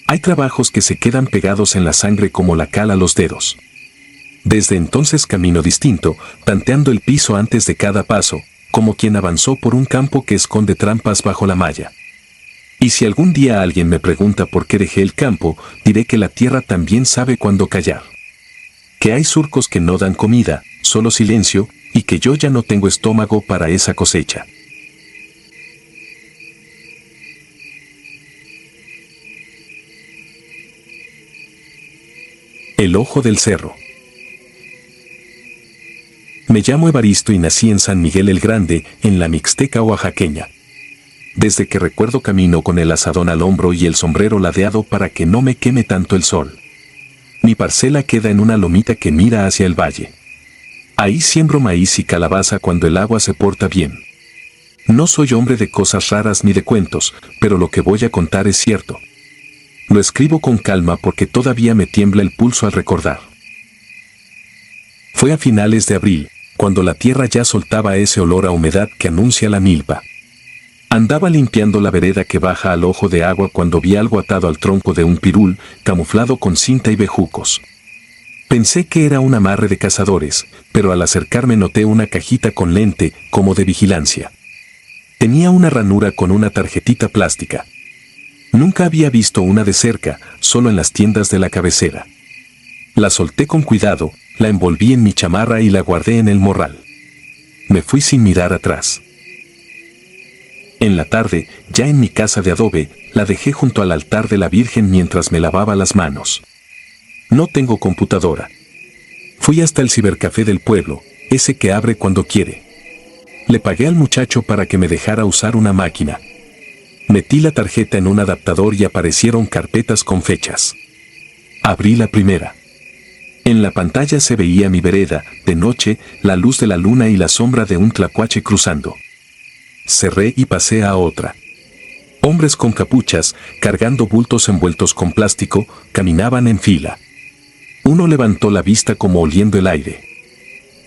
Hay trabajos que se quedan pegados en la sangre como la cal a los dedos. Desde entonces camino distinto, tanteando el piso antes de cada paso, como quien avanzó por un campo que esconde trampas bajo la malla. Y si algún día alguien me pregunta por qué dejé el campo, diré que la tierra también sabe cuándo callar. Que hay surcos que no dan comida, solo silencio, y que yo ya no tengo estómago para esa cosecha. El ojo del cerro. Me llamo Evaristo y nací en San Miguel el Grande, en la Mixteca oaxaqueña. Desde que recuerdo camino con el azadón al hombro y el sombrero ladeado para que no me queme tanto el sol. Mi parcela queda en una lomita que mira hacia el valle. Ahí siembro maíz y calabaza cuando el agua se porta bien. No soy hombre de cosas raras ni de cuentos, pero lo que voy a contar es cierto. Lo escribo con calma porque todavía me tiembla el pulso al recordar. Fue a finales de abril, cuando la tierra ya soltaba ese olor a humedad que anuncia la milpa. Andaba limpiando la vereda que baja al ojo de agua cuando vi algo atado al tronco de un pirul, camuflado con cinta y bejucos. Pensé que era un amarre de cazadores, pero al acercarme noté una cajita con lente, como de vigilancia. Tenía una ranura con una tarjetita plástica. Nunca había visto una de cerca, solo en las tiendas de la cabecera. La solté con cuidado, la envolví en mi chamarra y la guardé en el morral. Me fui sin mirar atrás. En la tarde, ya en mi casa de adobe, la dejé junto al altar de la Virgen mientras me lavaba las manos. No tengo computadora. Fui hasta el cibercafé del pueblo, ese que abre cuando quiere. Le pagué al muchacho para que me dejara usar una máquina. Metí la tarjeta en un adaptador y aparecieron carpetas con fechas. Abrí la primera. En la pantalla se veía mi vereda, de noche, la luz de la luna y la sombra de un tlacuache cruzando. Cerré y pasé a otra. Hombres con capuchas, cargando bultos envueltos con plástico, caminaban en fila. Uno levantó la vista como oliendo el aire.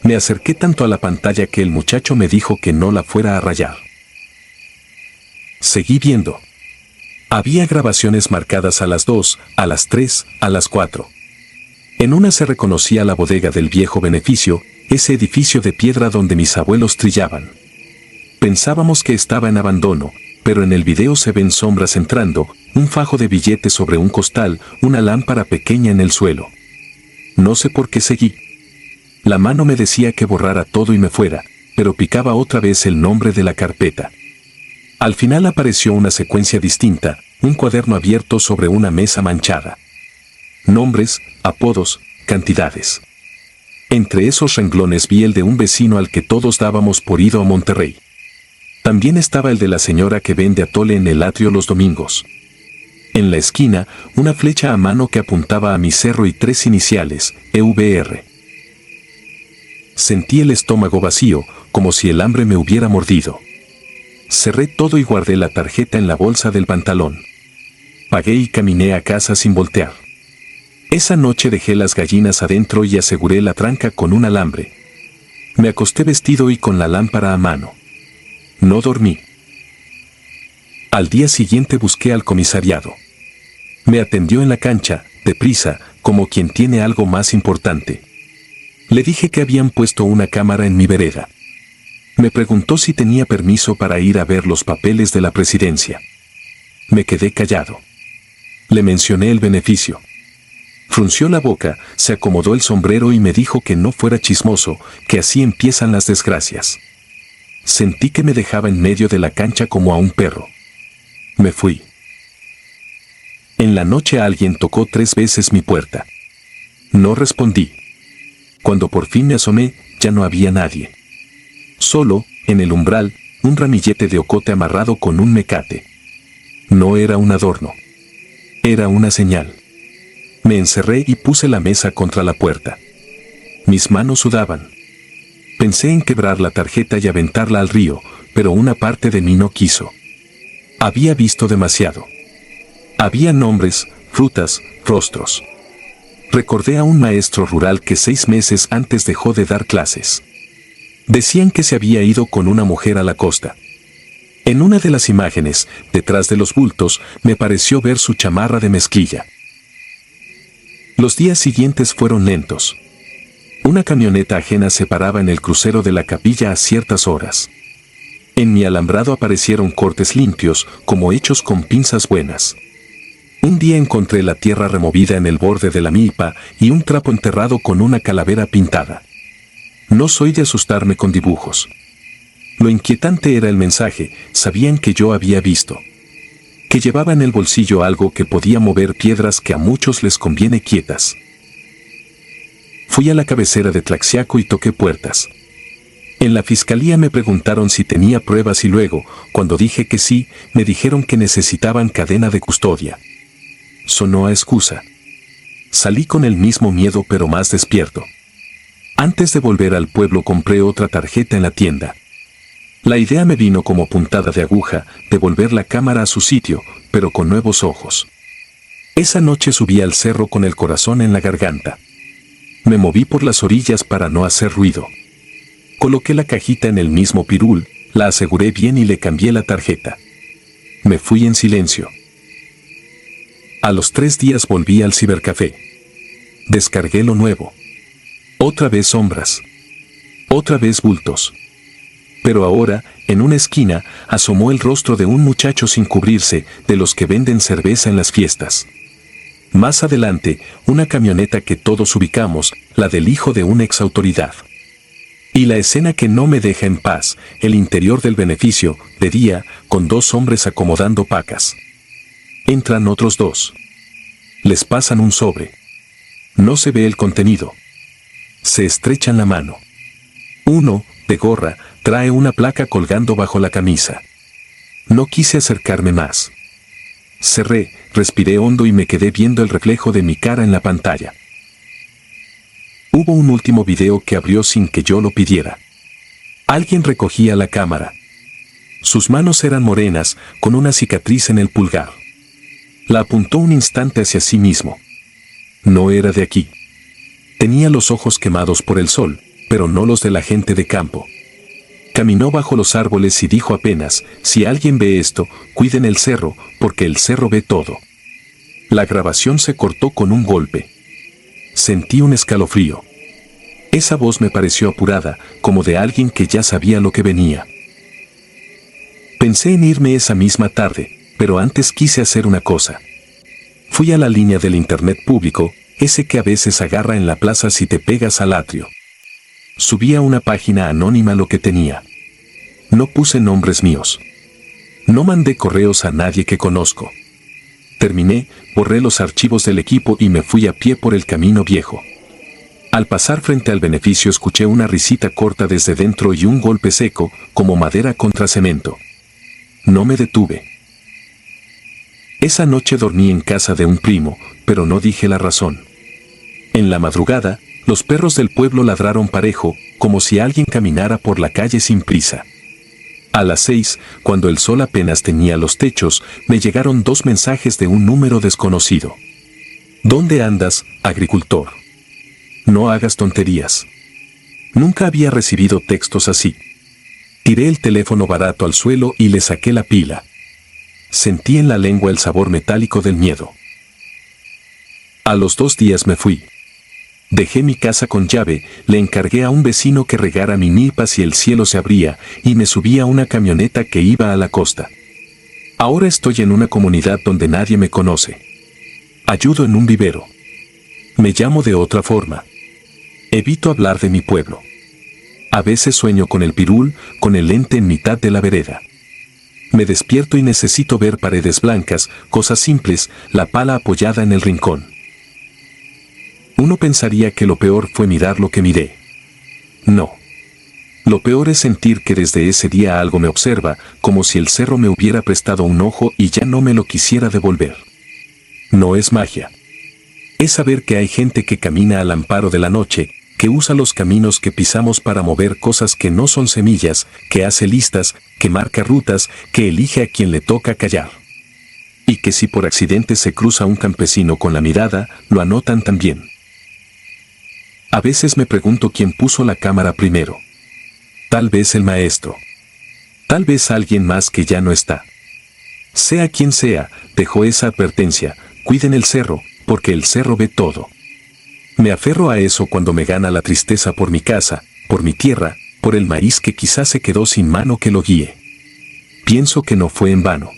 Me acerqué tanto a la pantalla que el muchacho me dijo que no la fuera a rayar. Seguí viendo. Había grabaciones marcadas a las 2, a las 3, a las 4. En una se reconocía la bodega del viejo beneficio, ese edificio de piedra donde mis abuelos trillaban. Pensábamos que estaba en abandono, pero en el video se ven sombras entrando, un fajo de billetes sobre un costal, una lámpara pequeña en el suelo. No sé por qué seguí. La mano me decía que borrara todo y me fuera, pero picaba otra vez el nombre de la carpeta. Al final apareció una secuencia distinta, un cuaderno abierto sobre una mesa manchada. Nombres, apodos, cantidades. Entre esos renglones vi el de un vecino al que todos dábamos por ido a Monterrey. También estaba el de la señora que vende atole en el atrio los domingos. En la esquina, una flecha a mano que apuntaba a mi cerro y 3 iniciales, EVR. Sentí el estómago vacío, como si el hambre me hubiera mordido. Cerré todo y guardé la tarjeta en la bolsa del pantalón. Pagué y caminé a casa sin voltear. Esa noche dejé las gallinas adentro y aseguré la tranca con un alambre. Me acosté vestido y con la lámpara a mano. No dormí. Al día siguiente busqué al comisariado. Me atendió en la cancha, deprisa, como quien tiene algo más importante. Le dije que habían puesto una cámara en mi vereda. Me preguntó si tenía permiso para ir a ver los papeles de la presidencia. Me quedé callado. Le mencioné el beneficio. Frunció la boca, se acomodó el sombrero y me dijo que no fuera chismoso, que así empiezan las desgracias. Sentí que me dejaba en medio de la cancha como a un perro. Me fui. En la noche alguien tocó 3 veces mi puerta. No respondí. Cuando por fin me asomé, ya no había nadie. Solo, en el umbral, un ramillete de ocote amarrado con un mecate. No era un adorno. Era una señal. Me encerré y puse la mesa contra la puerta. Mis manos sudaban. Pensé en quebrar la tarjeta y aventarla al río, pero una parte de mí no quiso. Había visto demasiado. Había nombres, frutas, rostros. Recordé a un maestro rural que 6 meses antes dejó de dar clases. Decían que se había ido con una mujer a la costa. En una de las imágenes, detrás de los bultos, me pareció ver su chamarra de mezclilla. Los días siguientes fueron lentos. Una camioneta ajena se paraba en el crucero de la capilla a ciertas horas. En mi alambrado aparecieron cortes limpios, como hechos con pinzas buenas. Un día encontré la tierra removida en el borde de la milpa y un trapo enterrado con una calavera pintada. No soy de asustarme con dibujos. Lo inquietante era el mensaje. Sabían que yo había visto. Que llevaba en el bolsillo algo que podía mover piedras que a muchos les conviene quietas. Fui a la cabecera de Tlaxiaco y toqué puertas. En la fiscalía me preguntaron si tenía pruebas y luego, cuando dije que sí, me dijeron que necesitaban cadena de custodia. Sonó a excusa. Salí con el mismo miedo pero más despierto. Antes de volver al pueblo compré otra tarjeta en la tienda. La idea me vino como puntada de aguja, de volver la cámara a su sitio, pero con nuevos ojos. Esa noche subí al cerro con el corazón en la garganta. Me moví por las orillas para no hacer ruido. Coloqué la cajita en el mismo pirul, la aseguré bien y le cambié la tarjeta. Me fui en silencio. A los 3 días volví al cibercafé. Descargué lo nuevo. Otra vez sombras. Otra vez bultos. Pero ahora, en una esquina, asomó el rostro de un muchacho sin cubrirse, de los que venden cerveza en las fiestas. Más adelante, una camioneta que todos ubicamos, la del hijo de una exautoridad. Y la escena que no me deja en paz, el interior del beneficio, de día, con 2 hombres acomodando pacas. Entran otros 2. Les pasan un sobre. No se ve el contenido. Se estrechan la mano. Uno, de gorra, trae una placa colgando bajo la camisa. No quise acercarme más. Cerré, respiré hondo y me quedé viendo el reflejo de mi cara en la pantalla. Hubo un último video que abrió sin que yo lo pidiera. Alguien recogía la cámara. Sus manos eran morenas, con una cicatriz en el pulgar. La apuntó un instante hacia sí mismo. No era de aquí. Tenía los ojos quemados por el sol, pero no los de la gente de campo. Caminó bajo los árboles y dijo apenas, si alguien ve esto, cuiden el cerro, porque el cerro ve todo. La grabación se cortó con un golpe. Sentí un escalofrío. Esa voz me pareció apurada, como de alguien que ya sabía lo que venía. Pensé en irme esa misma tarde, pero antes quise hacer una cosa. Fui a la línea del internet público, ese que a veces agarra en la plaza si te pegas al atrio. Subí a una página anónima lo que tenía. No puse nombres míos. No mandé correos a nadie que conozco. Terminé, borré los archivos del equipo y me fui a pie por el camino viejo. Al pasar frente al beneficio escuché una risita corta desde dentro y un golpe seco, como madera contra cemento. No me detuve. Esa noche dormí en casa de un primo, pero no dije la razón. En la madrugada, los perros del pueblo ladraron parejo, como si alguien caminara por la calle sin prisa. A las 6, cuando el sol apenas tenía los techos, me llegaron 2 mensajes de un número desconocido. ¿Dónde andas, agricultor? No hagas tonterías. Nunca había recibido textos así. Tiré el teléfono barato al suelo y le saqué la pila. Sentí en la lengua el sabor metálico del miedo. A los 2 días me fui. Dejé mi casa con llave, le encargué a un vecino que regara mi milpa si el cielo se abría, y me subí a una camioneta que iba a la costa. Ahora estoy en una comunidad donde nadie me conoce. Ayudo en un vivero. Me llamo de otra forma. Evito hablar de mi pueblo. A veces sueño con el pirul, con el ente en mitad de la vereda. Me despierto y necesito ver paredes blancas, cosas simples, la pala apoyada en el rincón. Uno pensaría que lo peor fue mirar lo que miré. No. Lo peor es sentir que desde ese día algo me observa, como si el cerro me hubiera prestado un ojo y ya no me lo quisiera devolver. No es magia. Es saber que hay gente que camina al amparo de la noche, que usa los caminos que pisamos para mover cosas que no son semillas, que hace listas, que marca rutas, que elige a quien le toca callar. Y que si por accidente se cruza un campesino con la mirada, lo anotan también. A veces me pregunto quién puso la cámara primero. Tal vez el maestro. Tal vez alguien más que ya no está. Sea quien sea, dejó esa advertencia: cuiden el cerro, porque el cerro ve todo. Me aferro a eso cuando me gana la tristeza por mi casa, por mi tierra, por el maíz que quizás se quedó sin mano que lo guíe. Pienso que no fue en vano.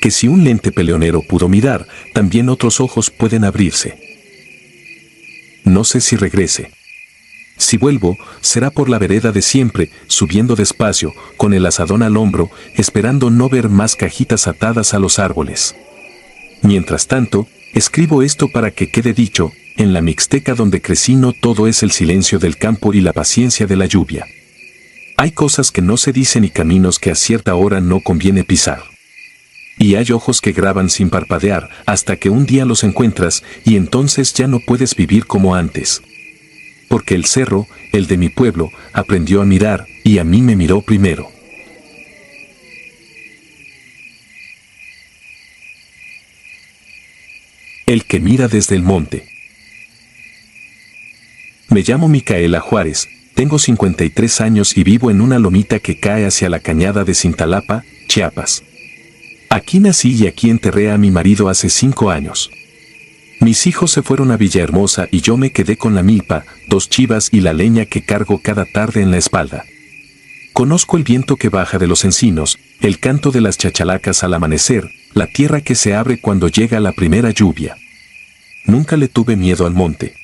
Que si un lente peleonero pudo mirar, también otros ojos pueden abrirse. No sé si regrese. Si vuelvo, será por la vereda de siempre, subiendo despacio, con el azadón al hombro, esperando no ver más cajitas atadas a los árboles. Mientras tanto, escribo esto para que quede dicho: en la Mixteca donde crecí no todo es el silencio del campo y la paciencia de la lluvia. Hay cosas que no se dicen y caminos que a cierta hora no conviene pisar. Y hay ojos que graban sin parpadear hasta que un día los encuentras y entonces ya no puedes vivir como antes. Porque el cerro, el de mi pueblo, aprendió a mirar y a mí me miró primero. El que mira desde el monte. Me llamo Micaela Juárez, tengo 53 años y vivo en una lomita que cae hacia la cañada de Cintalapa, Chiapas. Aquí nací y aquí enterré a mi marido hace 5 años. Mis hijos se fueron a Villahermosa y yo me quedé con la milpa, 2 chivas y la leña que cargo cada tarde en la espalda. Conozco el viento que baja de los encinos, el canto de las chachalacas al amanecer, la tierra que se abre cuando llega la primera lluvia. Nunca le tuve miedo al monte.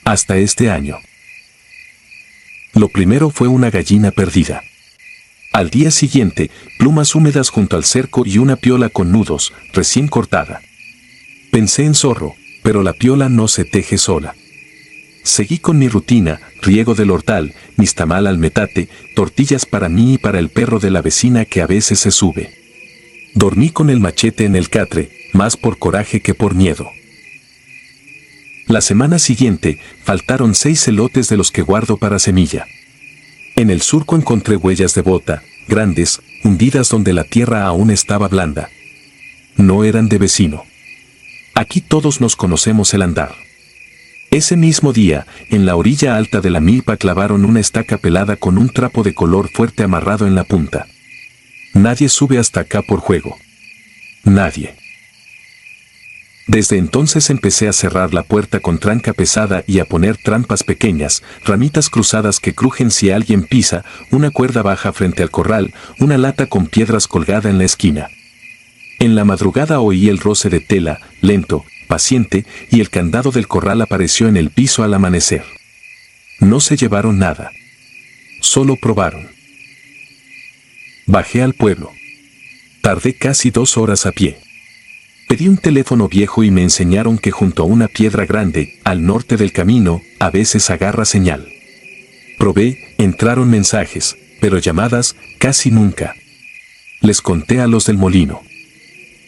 Hasta este año. Lo primero fue una gallina perdida. Al día siguiente, plumas húmedas junto al cerco y una piola con nudos, recién cortada. Pensé en zorro, pero la piola no se teje sola. Seguí con mi rutina: riego del hortal, nixtamal al metate, tortillas para mí y para el perro de la vecina que a veces se sube. Dormí con el machete en el catre, más por coraje que por miedo. La semana siguiente, faltaron 6 elotes de los que guardo para semilla. En el surco encontré huellas de bota, grandes, hundidas donde la tierra aún estaba blanda. No eran de vecino. Aquí todos nos conocemos el andar. Ese mismo día, en la orilla alta de la milpa clavaron una estaca pelada con un trapo de color fuerte amarrado en la punta. Nadie sube hasta acá por juego. Nadie. Desde entonces empecé a cerrar la puerta con tranca pesada y a poner trampas pequeñas, ramitas cruzadas que crujen si alguien pisa, una cuerda baja frente al corral, una lata con piedras colgada en la esquina. En la madrugada oí el roce de tela, lento, paciente, y el candado del corral apareció en el piso al amanecer. No se llevaron nada. Solo probaron. Bajé al pueblo. Tardé casi 2 horas a pie. Pedí un teléfono viejo y me enseñaron que junto a una piedra grande, al norte del camino, a veces agarra señal. Probé, entraron mensajes, pero llamadas, casi nunca. Les conté a los del molino.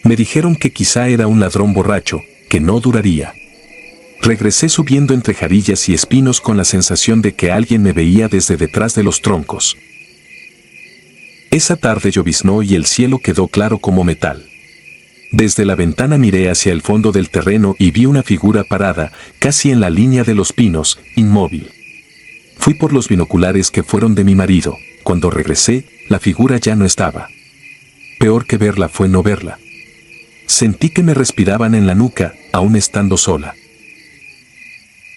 Me dijeron que quizá era un ladrón borracho, que no duraría. Regresé subiendo entre jarillas y espinos con la sensación de que alguien me veía desde detrás de los troncos. Esa tarde lloviznó y el cielo quedó claro como metal. Desde la ventana miré hacia el fondo del terreno y vi una figura parada, casi en la línea de los pinos, inmóvil. Fui por los binoculares que fueron de mi marido. Cuando regresé, la figura ya no estaba. Peor que verla fue no verla. Sentí que me respiraban en la nuca, aún estando sola.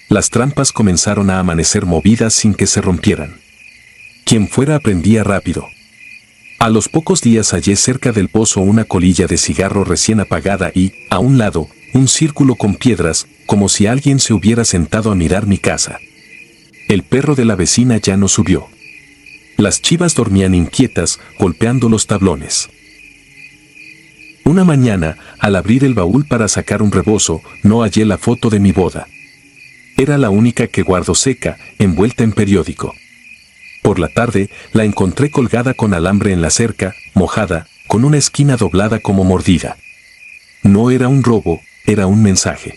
Las trampas comenzaron a amanecer movidas sin que se rompieran. Quien fuera aprendía rápido. A los pocos días hallé cerca del pozo una colilla de cigarro recién apagada y, a un lado, un círculo con piedras, como si alguien se hubiera sentado a mirar mi casa. El perro de la vecina ya no subió. Las chivas dormían inquietas, golpeando los tablones. Una mañana, al abrir el baúl para sacar un rebozo, no hallé la foto de mi boda. Era la única que guardo seca, envuelta en periódico. Por la tarde, la encontré colgada con alambre en la cerca, mojada, con una esquina doblada como mordida. No era un robo, era un mensaje.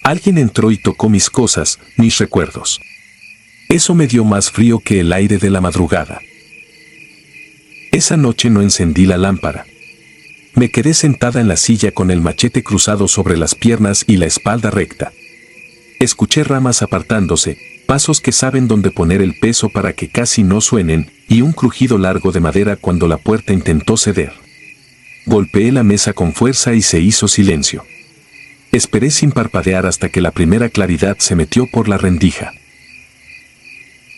Alguien entró y tocó mis cosas, mis recuerdos. Eso me dio más frío que el aire de la madrugada. Esa noche no encendí la lámpara. Me quedé sentada en la silla con el machete cruzado sobre las piernas y la espalda recta. Escuché ramas apartándose, pasos que saben dónde poner el peso para que casi no suenen, y un crujido largo de madera cuando la puerta intentó ceder. Golpeé la mesa con fuerza y se hizo silencio. Esperé sin parpadear hasta que la primera claridad se metió por la rendija.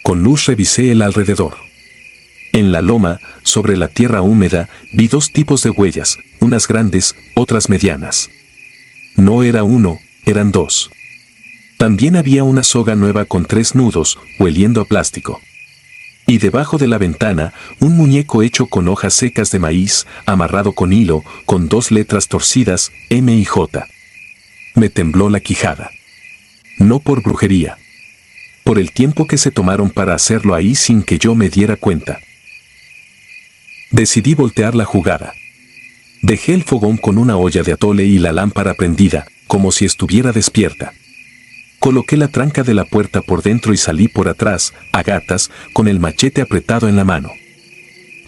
Con luz revisé el alrededor. En la loma, sobre la tierra húmeda, vi dos tipos de huellas, unas grandes, otras medianas. No era uno, eran dos. También había una soga nueva con 3 nudos, hueliendo a plástico. Y debajo de la ventana, un muñeco hecho con hojas secas de maíz, amarrado con hilo, con 2 letras torcidas, M y J. Me tembló la quijada. No por brujería. Por el tiempo que se tomaron para hacerlo ahí sin que yo me diera cuenta. Decidí voltear la jugada. Dejé el fogón con una olla de atole y la lámpara prendida, como si estuviera despierta. Coloqué la tranca de la puerta por dentro y salí por atrás, a gatas, con el machete apretado en la mano.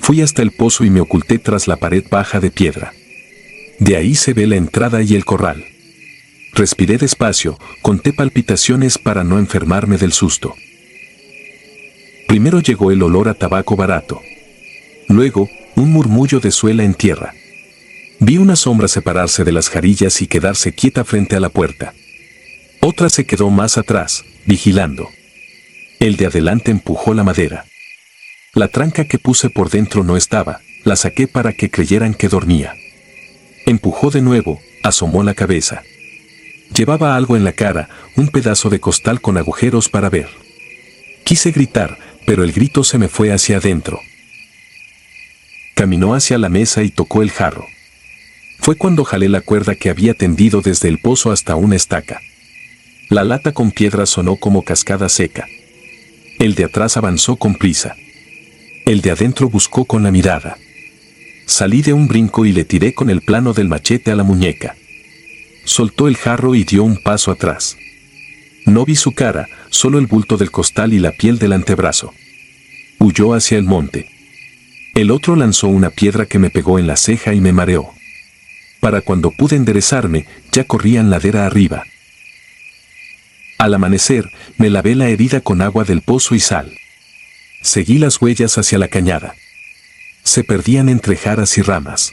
Fui hasta el pozo y me oculté tras la pared baja de piedra. De ahí se ve la entrada y el corral. Respiré despacio, conté palpitaciones para no enfermarme del susto. Primero llegó el olor a tabaco barato. Luego, un murmullo de suela en tierra. Vi una sombra separarse de las jarillas y quedarse quieta frente a la puerta. Otra se quedó más atrás, vigilando. El de adelante empujó la madera. La tranca que puse por dentro no estaba, la saqué para que creyeran que dormía. Empujó de nuevo, asomó la cabeza. Llevaba algo en la cara, un pedazo de costal con agujeros para ver. Quise gritar, pero el grito se me fue hacia adentro. Caminó hacia la mesa y tocó el jarro. Fue cuando jalé la cuerda que había tendido desde el pozo hasta una estaca. La lata con piedra sonó como cascada seca. El de atrás avanzó con prisa. El de adentro buscó con la mirada. Salí de un brinco y le tiré con el plano del machete a la muñeca. Soltó el jarro y dio un paso atrás. No vi su cara, solo el bulto del costal y la piel del antebrazo. Huyó hacia el monte. El otro lanzó una piedra que me pegó en la ceja y me mareó. Para cuando pude enderezarme, ya corrían ladera arriba. Al amanecer, me lavé la herida con agua del pozo y sal. Seguí las huellas hacia la cañada. Se perdían entre jaras y ramas.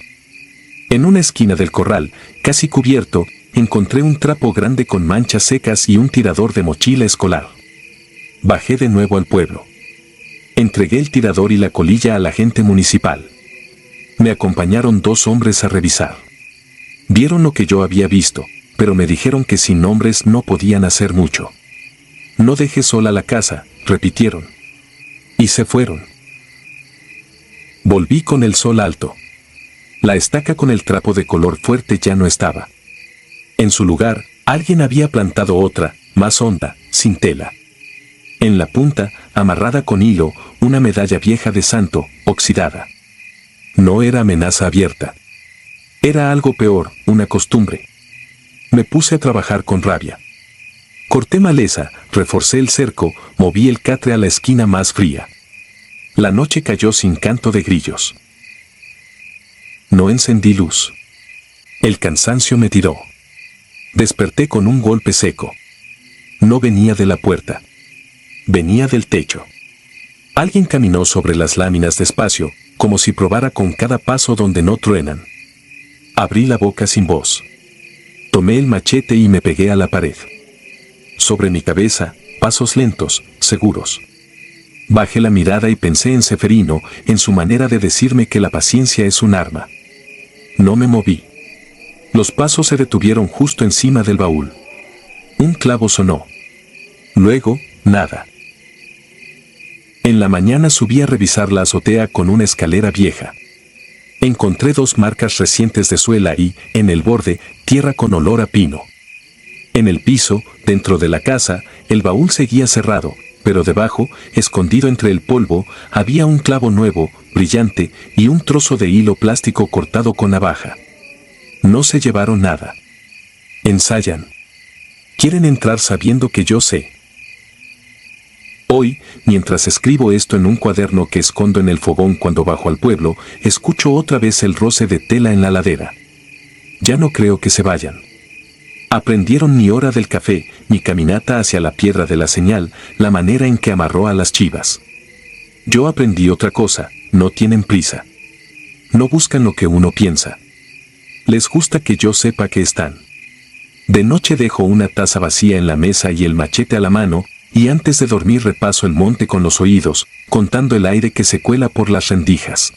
En una esquina del corral, casi cubierto, encontré un trapo grande con manchas secas y un tirador de mochila escolar. Bajé de nuevo al pueblo. Entregué el tirador y la colilla al agente municipal. Me acompañaron 2 hombres a revisar. Vieron lo que yo había visto, pero me dijeron que sin hombres no podían hacer mucho. No dejes sola la casa, repitieron. Y se fueron. Volví con el sol alto. La estaca con el trapo de color fuerte ya no estaba. En su lugar, alguien había plantado otra, más honda, sin tela. En la punta, amarrada con hilo, una medalla vieja de santo, oxidada. No era amenaza abierta. Era algo peor, una costumbre. Me puse a trabajar con rabia. Corté maleza, reforcé el cerco, moví el catre a la esquina más fría. La noche cayó sin canto de grillos. No encendí luz. El cansancio me tiró. Desperté con un golpe seco. No venía de la puerta. Venía del techo. Alguien caminó sobre las láminas despacio, como si probara con cada paso donde no truenan. Abrí la boca sin voz. Tomé el machete y me pegué a la pared. Sobre mi cabeza, pasos lentos, seguros. Bajé la mirada y pensé en Ceferino, en su manera de decirme que la paciencia es un arma. No me moví. Los pasos se detuvieron justo encima del baúl. Un clavo sonó. Luego, nada. En la mañana subí a revisar la azotea con una escalera vieja. Encontré 2 marcas recientes de suela y, en el borde, tierra con olor a pino. En el piso, dentro de la casa, el baúl seguía cerrado, pero debajo, escondido entre el polvo, había un clavo nuevo, brillante, y un trozo de hilo plástico cortado con navaja. No se llevaron nada. Ensayan. Quieren entrar sabiendo que yo sé. Hoy, mientras escribo esto en un cuaderno que escondo en el fogón cuando bajo al pueblo, escucho otra vez el roce de tela en la ladera. Ya no creo que se vayan. Aprendieron mi hora del café, mi caminata hacia la piedra de la señal, la manera en que amarró a las chivas. Yo aprendí otra cosa, no tienen prisa. No buscan lo que uno piensa. Les gusta que yo sepa que están. De noche dejo una taza vacía en la mesa y el machete a la mano, y antes de dormir repaso el monte con los oídos, contando el aire que se cuela por las rendijas.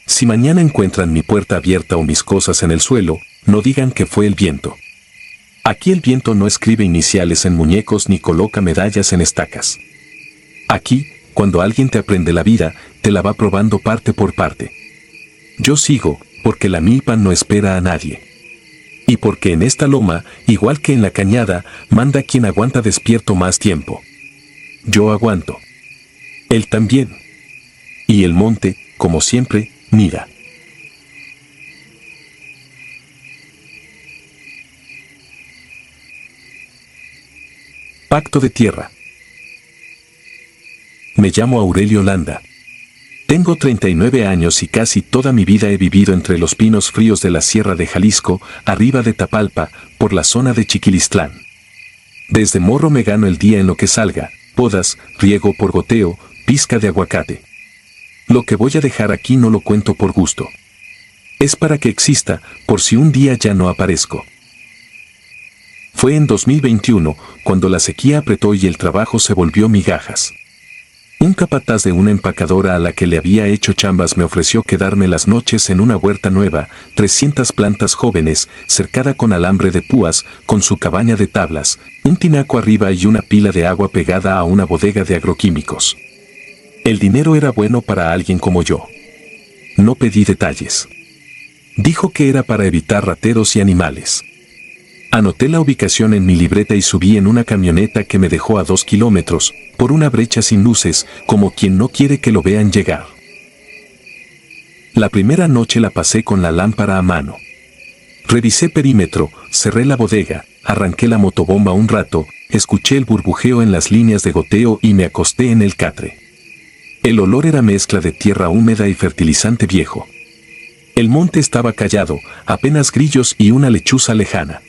Si mañana encuentran mi puerta abierta o mis cosas en el suelo, no digan que fue el viento. Aquí el viento no escribe iniciales en muñecos ni coloca medallas en estacas. Aquí, cuando alguien te aprende la vida, te la va probando parte por parte. Yo sigo, porque la milpa no espera a nadie. Y porque en esta loma, igual que en la cañada, manda quien aguanta despierto más tiempo. Yo aguanto. Él también. Y el monte, como siempre, mira. Pacto de tierra. Me llamo Aurelio Landa. Tengo 39 años y casi toda mi vida he vivido entre los pinos fríos de la Sierra de Jalisco, arriba de Tapalpa, por la zona de Chiquilistlán. Desde morro me gano el día en lo que salga, podas, riego por goteo, pizca de aguacate. Lo que voy a dejar aquí no lo cuento por gusto. Es para que exista, por si un día ya no aparezco. Fue en 2021, cuando la sequía apretó y el trabajo se volvió migajas. Un capataz de una empacadora a la que le había hecho chambas me ofreció quedarme las noches en una huerta nueva, 300 plantas jóvenes, cercada con alambre de púas, con su cabaña de tablas, un tinaco arriba y una pila de agua pegada a una bodega de agroquímicos. El dinero era bueno para alguien como yo. No pedí detalles. Dijo que era para evitar rateros y animales. Anoté la ubicación en mi libreta y subí en una camioneta que me dejó a 2 kilómetros, por una brecha sin luces, como quien no quiere que lo vean llegar. La primera noche la pasé con la lámpara a mano. Revisé perímetro, cerré la bodega, arranqué la motobomba un rato, escuché el burbujeo en las líneas de goteo y me acosté en el catre. El olor era mezcla de tierra húmeda y fertilizante viejo. El monte estaba callado, apenas grillos y una lechuza lejana.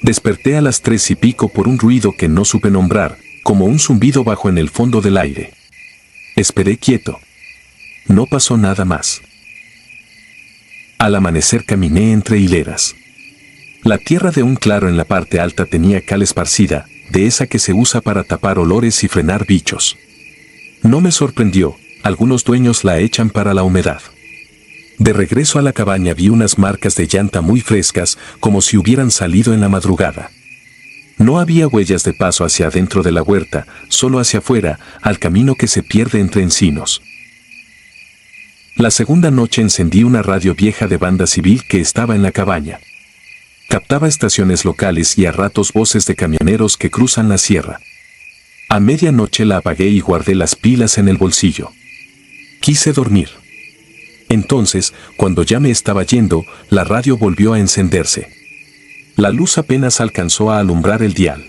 Desperté a las 3 y pico por un ruido que no supe nombrar, como un zumbido bajo en el fondo del aire. Esperé quieto. No pasó nada más. Al amanecer caminé entre hileras. La tierra de un claro en la parte alta tenía cal esparcida, de esa que se usa para tapar olores y frenar bichos. No me sorprendió, algunos dueños la echan para la humedad. De regreso a la cabaña vi unas marcas de llanta muy frescas, como si hubieran salido en la madrugada. No había huellas de paso hacia adentro de la huerta, solo hacia afuera, al camino que se pierde entre encinos. La segunda noche encendí una radio vieja de banda civil que estaba en la cabaña. Captaba estaciones locales y a ratos voces de camioneros que cruzan la sierra. A medianoche la apagué y guardé las pilas en el bolsillo. Quise dormir. Entonces, cuando ya me estaba yendo, la radio volvió a encenderse. La luz apenas alcanzó a alumbrar el dial.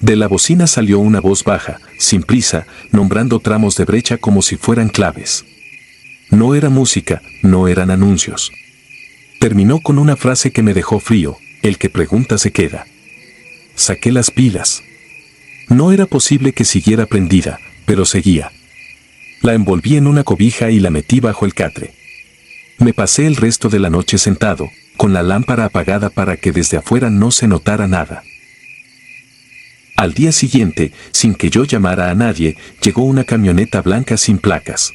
De la bocina salió una voz baja, sin prisa, nombrando tramos de brecha como si fueran claves. No era música, no eran anuncios. Terminó con una frase que me dejó frío: el que pregunta se queda. Saqué las pilas. No era posible que siguiera prendida, pero seguía. La envolví en una cobija y la metí bajo el catre. Me pasé el resto de la noche sentado, con la lámpara apagada para que desde afuera no se notara nada. Al día siguiente, sin que yo llamara a nadie, llegó una camioneta blanca sin placas.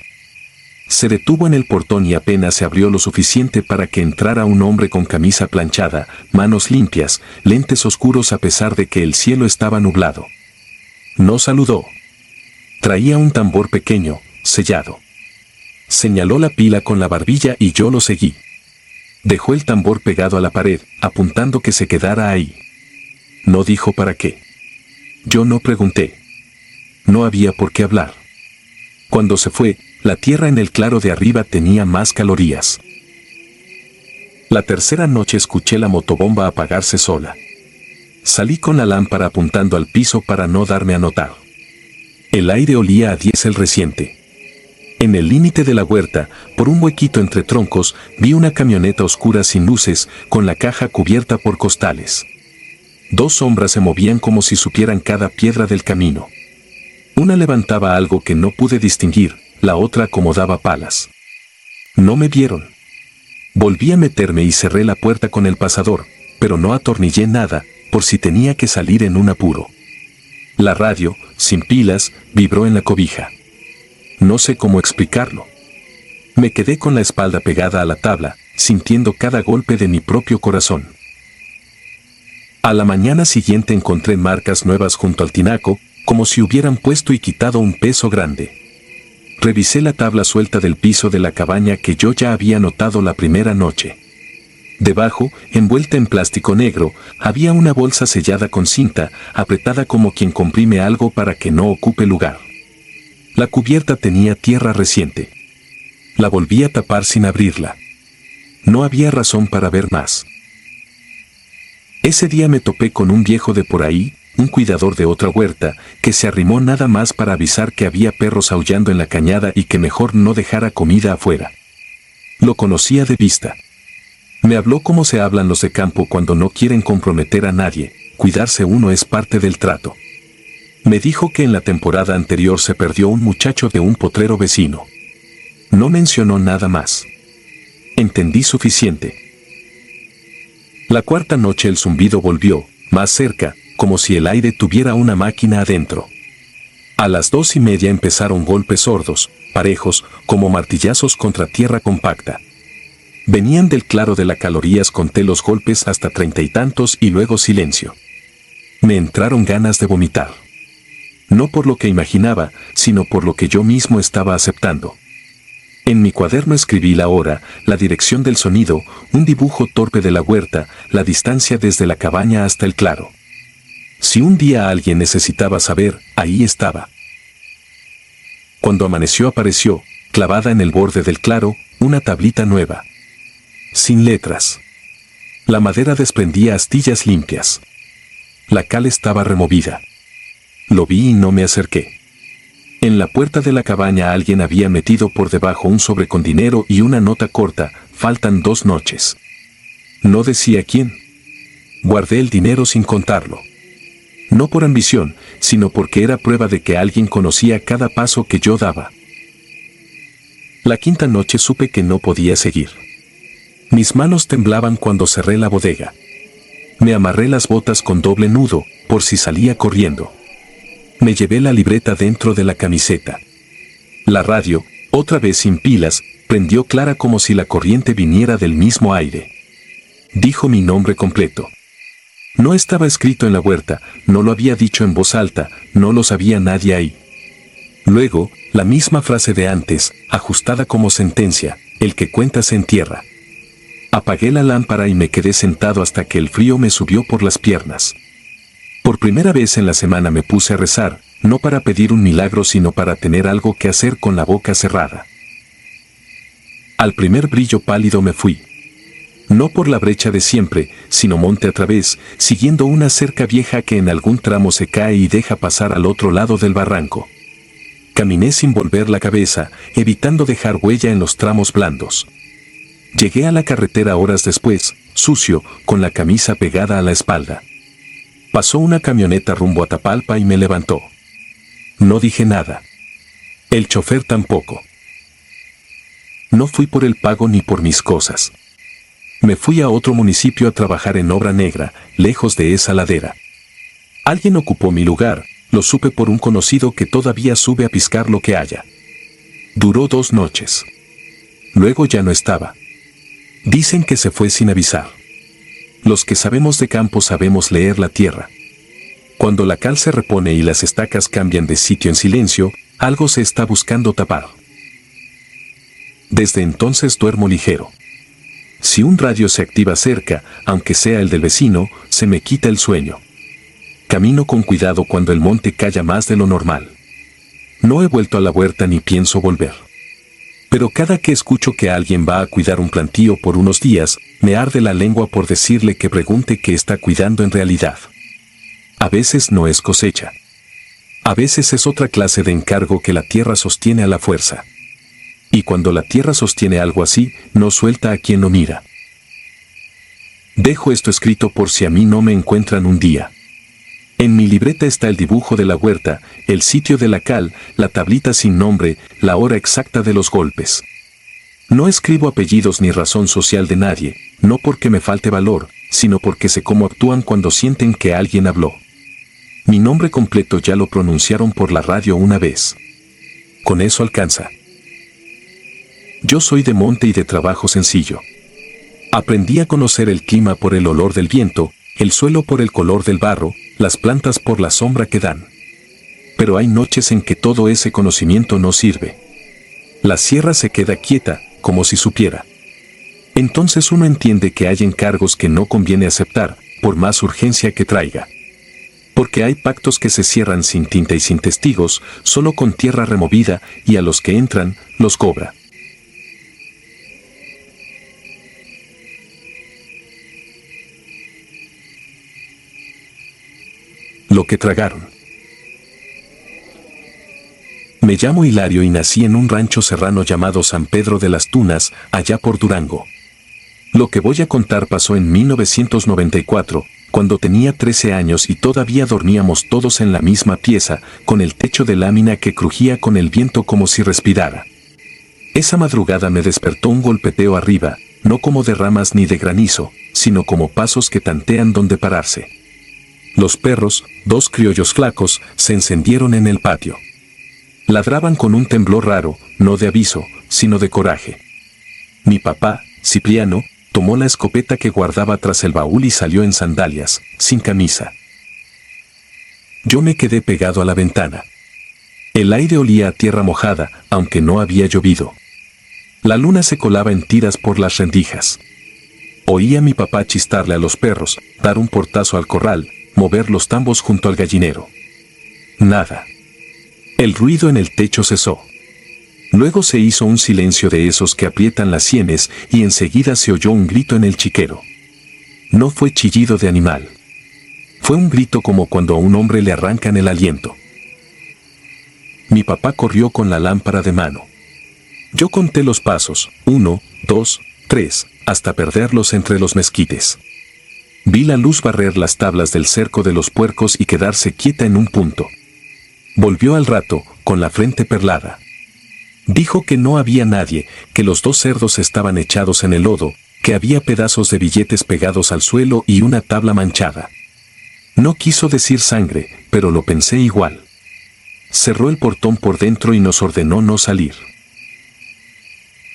Se detuvo en el portón y apenas se abrió lo suficiente para que entrara un hombre con camisa planchada, manos limpias, lentes oscuros a pesar de que el cielo estaba nublado. No saludó. Traía un tambor pequeño, sellado. Señaló la pila con la barbilla y yo lo seguí. Dejó el tambor pegado a la pared, apuntando que se quedara ahí. No dijo para qué. Yo no pregunté. No había por qué hablar. Cuando se fue, la tierra en el claro de arriba tenía más calorías. La tercera noche escuché la motobomba apagarse sola. Salí con la lámpara apuntando al piso para no darme a notar. El aire olía a diésel reciente. En el límite de la huerta, por un huequito entre troncos, vi una camioneta oscura sin luces, con la caja cubierta por costales. Dos sombras se movían como si supieran cada piedra del camino. Una levantaba algo que no pude distinguir, la otra acomodaba palas. No me vieron. Volví a meterme y cerré la puerta con el pasador, pero no atornillé nada, por si tenía que salir en un apuro. La radio, sin pilas, vibró en la cobija. No sé cómo explicarlo. Me quedé con la espalda pegada a la tabla, sintiendo cada golpe de mi propio corazón. A la mañana siguiente encontré marcas nuevas junto al tinaco, como si hubieran puesto y quitado un peso grande. Revisé la tabla suelta del piso de la cabaña que yo ya había notado la primera noche. Debajo, envuelta en plástico negro, había una bolsa sellada con cinta, apretada como quien comprime algo para que no ocupe lugar. La cubierta tenía tierra reciente. La volví a tapar sin abrirla. No había razón para ver más. Ese día me topé con un viejo de por ahí, un cuidador de otra huerta, que se arrimó nada más para avisar que había perros aullando en la cañada y que mejor no dejara comida afuera. Lo conocía de vista. Me habló como se hablan los de campo cuando no quieren comprometer a nadie, cuidarse uno es parte del trato. Me dijo que en la temporada anterior se perdió un muchacho de un potrero vecino. No mencionó nada más. Entendí suficiente. La cuarta noche el zumbido volvió, más cerca, como si el aire tuviera una máquina adentro. A las 2:30 empezaron golpes sordos, parejos, como martillazos contra tierra compacta. Venían del claro de la calorías, conté los golpes hasta 30 y tantos y luego silencio. Me entraron ganas de vomitar. No por lo que imaginaba, sino por lo que yo mismo estaba aceptando. En mi cuaderno escribí la hora, la dirección del sonido, un dibujo torpe de la huerta, la distancia desde la cabaña hasta el claro. Si un día alguien necesitaba saber, ahí estaba. Cuando amaneció apareció, clavada en el borde del claro, una tablita nueva. Sin letras. La madera desprendía astillas limpias. La cal estaba removida. Lo vi y no me acerqué. En la puerta de la cabaña alguien había metido por debajo un sobre con dinero y una nota corta: faltan 2 noches. No decía quién. Guardé el dinero sin contarlo. No por ambición, sino porque era prueba de que alguien conocía cada paso que yo daba. La quinta noche supe que no podía seguir. Mis manos temblaban cuando cerré la bodega. Me amarré las botas con doble nudo, por si salía corriendo. Me llevé la libreta dentro de la camiseta. La radio, otra vez sin pilas, prendió clara como si la corriente viniera del mismo aire. Dijo mi nombre completo. No estaba escrito en la huerta, no lo había dicho en voz alta, no lo sabía nadie ahí. Luego, la misma frase de antes, ajustada como sentencia: el que cuenta se entierra. Apagué la lámpara y me quedé sentado hasta que el frío me subió por las piernas. Por primera vez en la semana me puse a rezar, no para pedir un milagro sino para tener algo que hacer con la boca cerrada. Al primer brillo pálido me fui. No por la brecha de siempre, sino monte a través, siguiendo una cerca vieja que en algún tramo se cae y deja pasar al otro lado del barranco. Caminé sin volver la cabeza, evitando dejar huella en los tramos blandos. Llegué a la carretera horas después, sucio, con la camisa pegada a la espalda. Pasó una camioneta rumbo a Tapalpa y me levantó. No dije nada. El chofer tampoco. No fui por el pago ni por mis cosas. Me fui a otro municipio a trabajar en obra negra, lejos de esa ladera. Alguien ocupó mi lugar, lo supe por un conocido que todavía sube a piscar lo que haya. Duró 2 noches. Luego ya no estaba. Dicen que se fue sin avisar. Los que sabemos de campo sabemos leer la tierra. Cuando la cal se repone y las estacas cambian de sitio en silencio, algo se está buscando tapar. Desde entonces duermo ligero. Si un radio se activa cerca, aunque sea el del vecino, se me quita el sueño. Camino con cuidado cuando el monte calla más de lo normal. No he vuelto a la huerta ni pienso volver. Pero cada que escucho que alguien va a cuidar un plantío por unos días, me arde la lengua por decirle que pregunte qué está cuidando en realidad. A veces no es cosecha. A veces es otra clase de encargo que la tierra sostiene a la fuerza. Y cuando la tierra sostiene algo así, no suelta a quien lo mira. Dejo esto escrito por si a mí no me encuentran un día. En mi libreta está el dibujo de la huerta, el sitio de la cal, la tablita sin nombre, la hora exacta de los golpes. No escribo apellidos ni razón social de nadie, no porque me falte valor, sino porque sé cómo actúan cuando sienten que alguien habló. Mi nombre completo ya lo pronunciaron por la radio una vez. Con eso alcanza. Yo soy de monte y de trabajo sencillo. Aprendí a conocer el clima por el olor del viento, el suelo por el color del barro, las plantas por la sombra que dan. Pero hay noches en que todo ese conocimiento no sirve. La sierra se queda quieta, como si supiera. Entonces uno entiende que hay encargos que no conviene aceptar, por más urgencia que traiga. Porque hay pactos que se cierran sin tinta y sin testigos, solo con tierra removida, y a los que entran, los cobra. Lo que tragaron. Me llamo Hilario y nací en un rancho serrano llamado San Pedro de las Tunas, allá por Durango. Lo que voy a contar pasó en 1994, cuando tenía 13 años y todavía dormíamos todos en la misma pieza, con el techo de lámina que crujía con el viento como si respirara. Esa madrugada me despertó un golpeteo arriba, no como de ramas ni de granizo, sino como pasos que tantean dónde pararse. Los perros, dos criollos flacos, se encendieron en el patio. Ladraban con un temblor raro, no de aviso, sino de coraje. Mi papá, Cipriano, tomó la escopeta que guardaba tras el baúl y salió en sandalias, sin camisa. Yo me quedé pegado a la ventana. El aire olía a tierra mojada, aunque no había llovido. La luna se colaba en tiras por las rendijas. Oía a mi papá chistarle a los perros, dar un portazo al corral, mover los tambos junto al gallinero. Nada. El ruido en el techo cesó. Luego se hizo un silencio de esos que aprietan las sienes y enseguida se oyó un grito en el chiquero. No fue chillido de animal. Fue un grito como cuando a un hombre le arrancan el aliento. Mi papá corrió con la lámpara de mano. Yo conté los pasos, 1, 2, 3, hasta perderlos entre los mezquites. Vi la luz barrer las tablas del cerco de los puercos y quedarse quieta en un punto. Volvió al rato, con la frente perlada. Dijo que no había nadie, que los dos cerdos estaban echados en el lodo, que había pedazos de billetes pegados al suelo y una tabla manchada. No quiso decir sangre, pero lo pensé igual. Cerró el portón por dentro y nos ordenó no salir.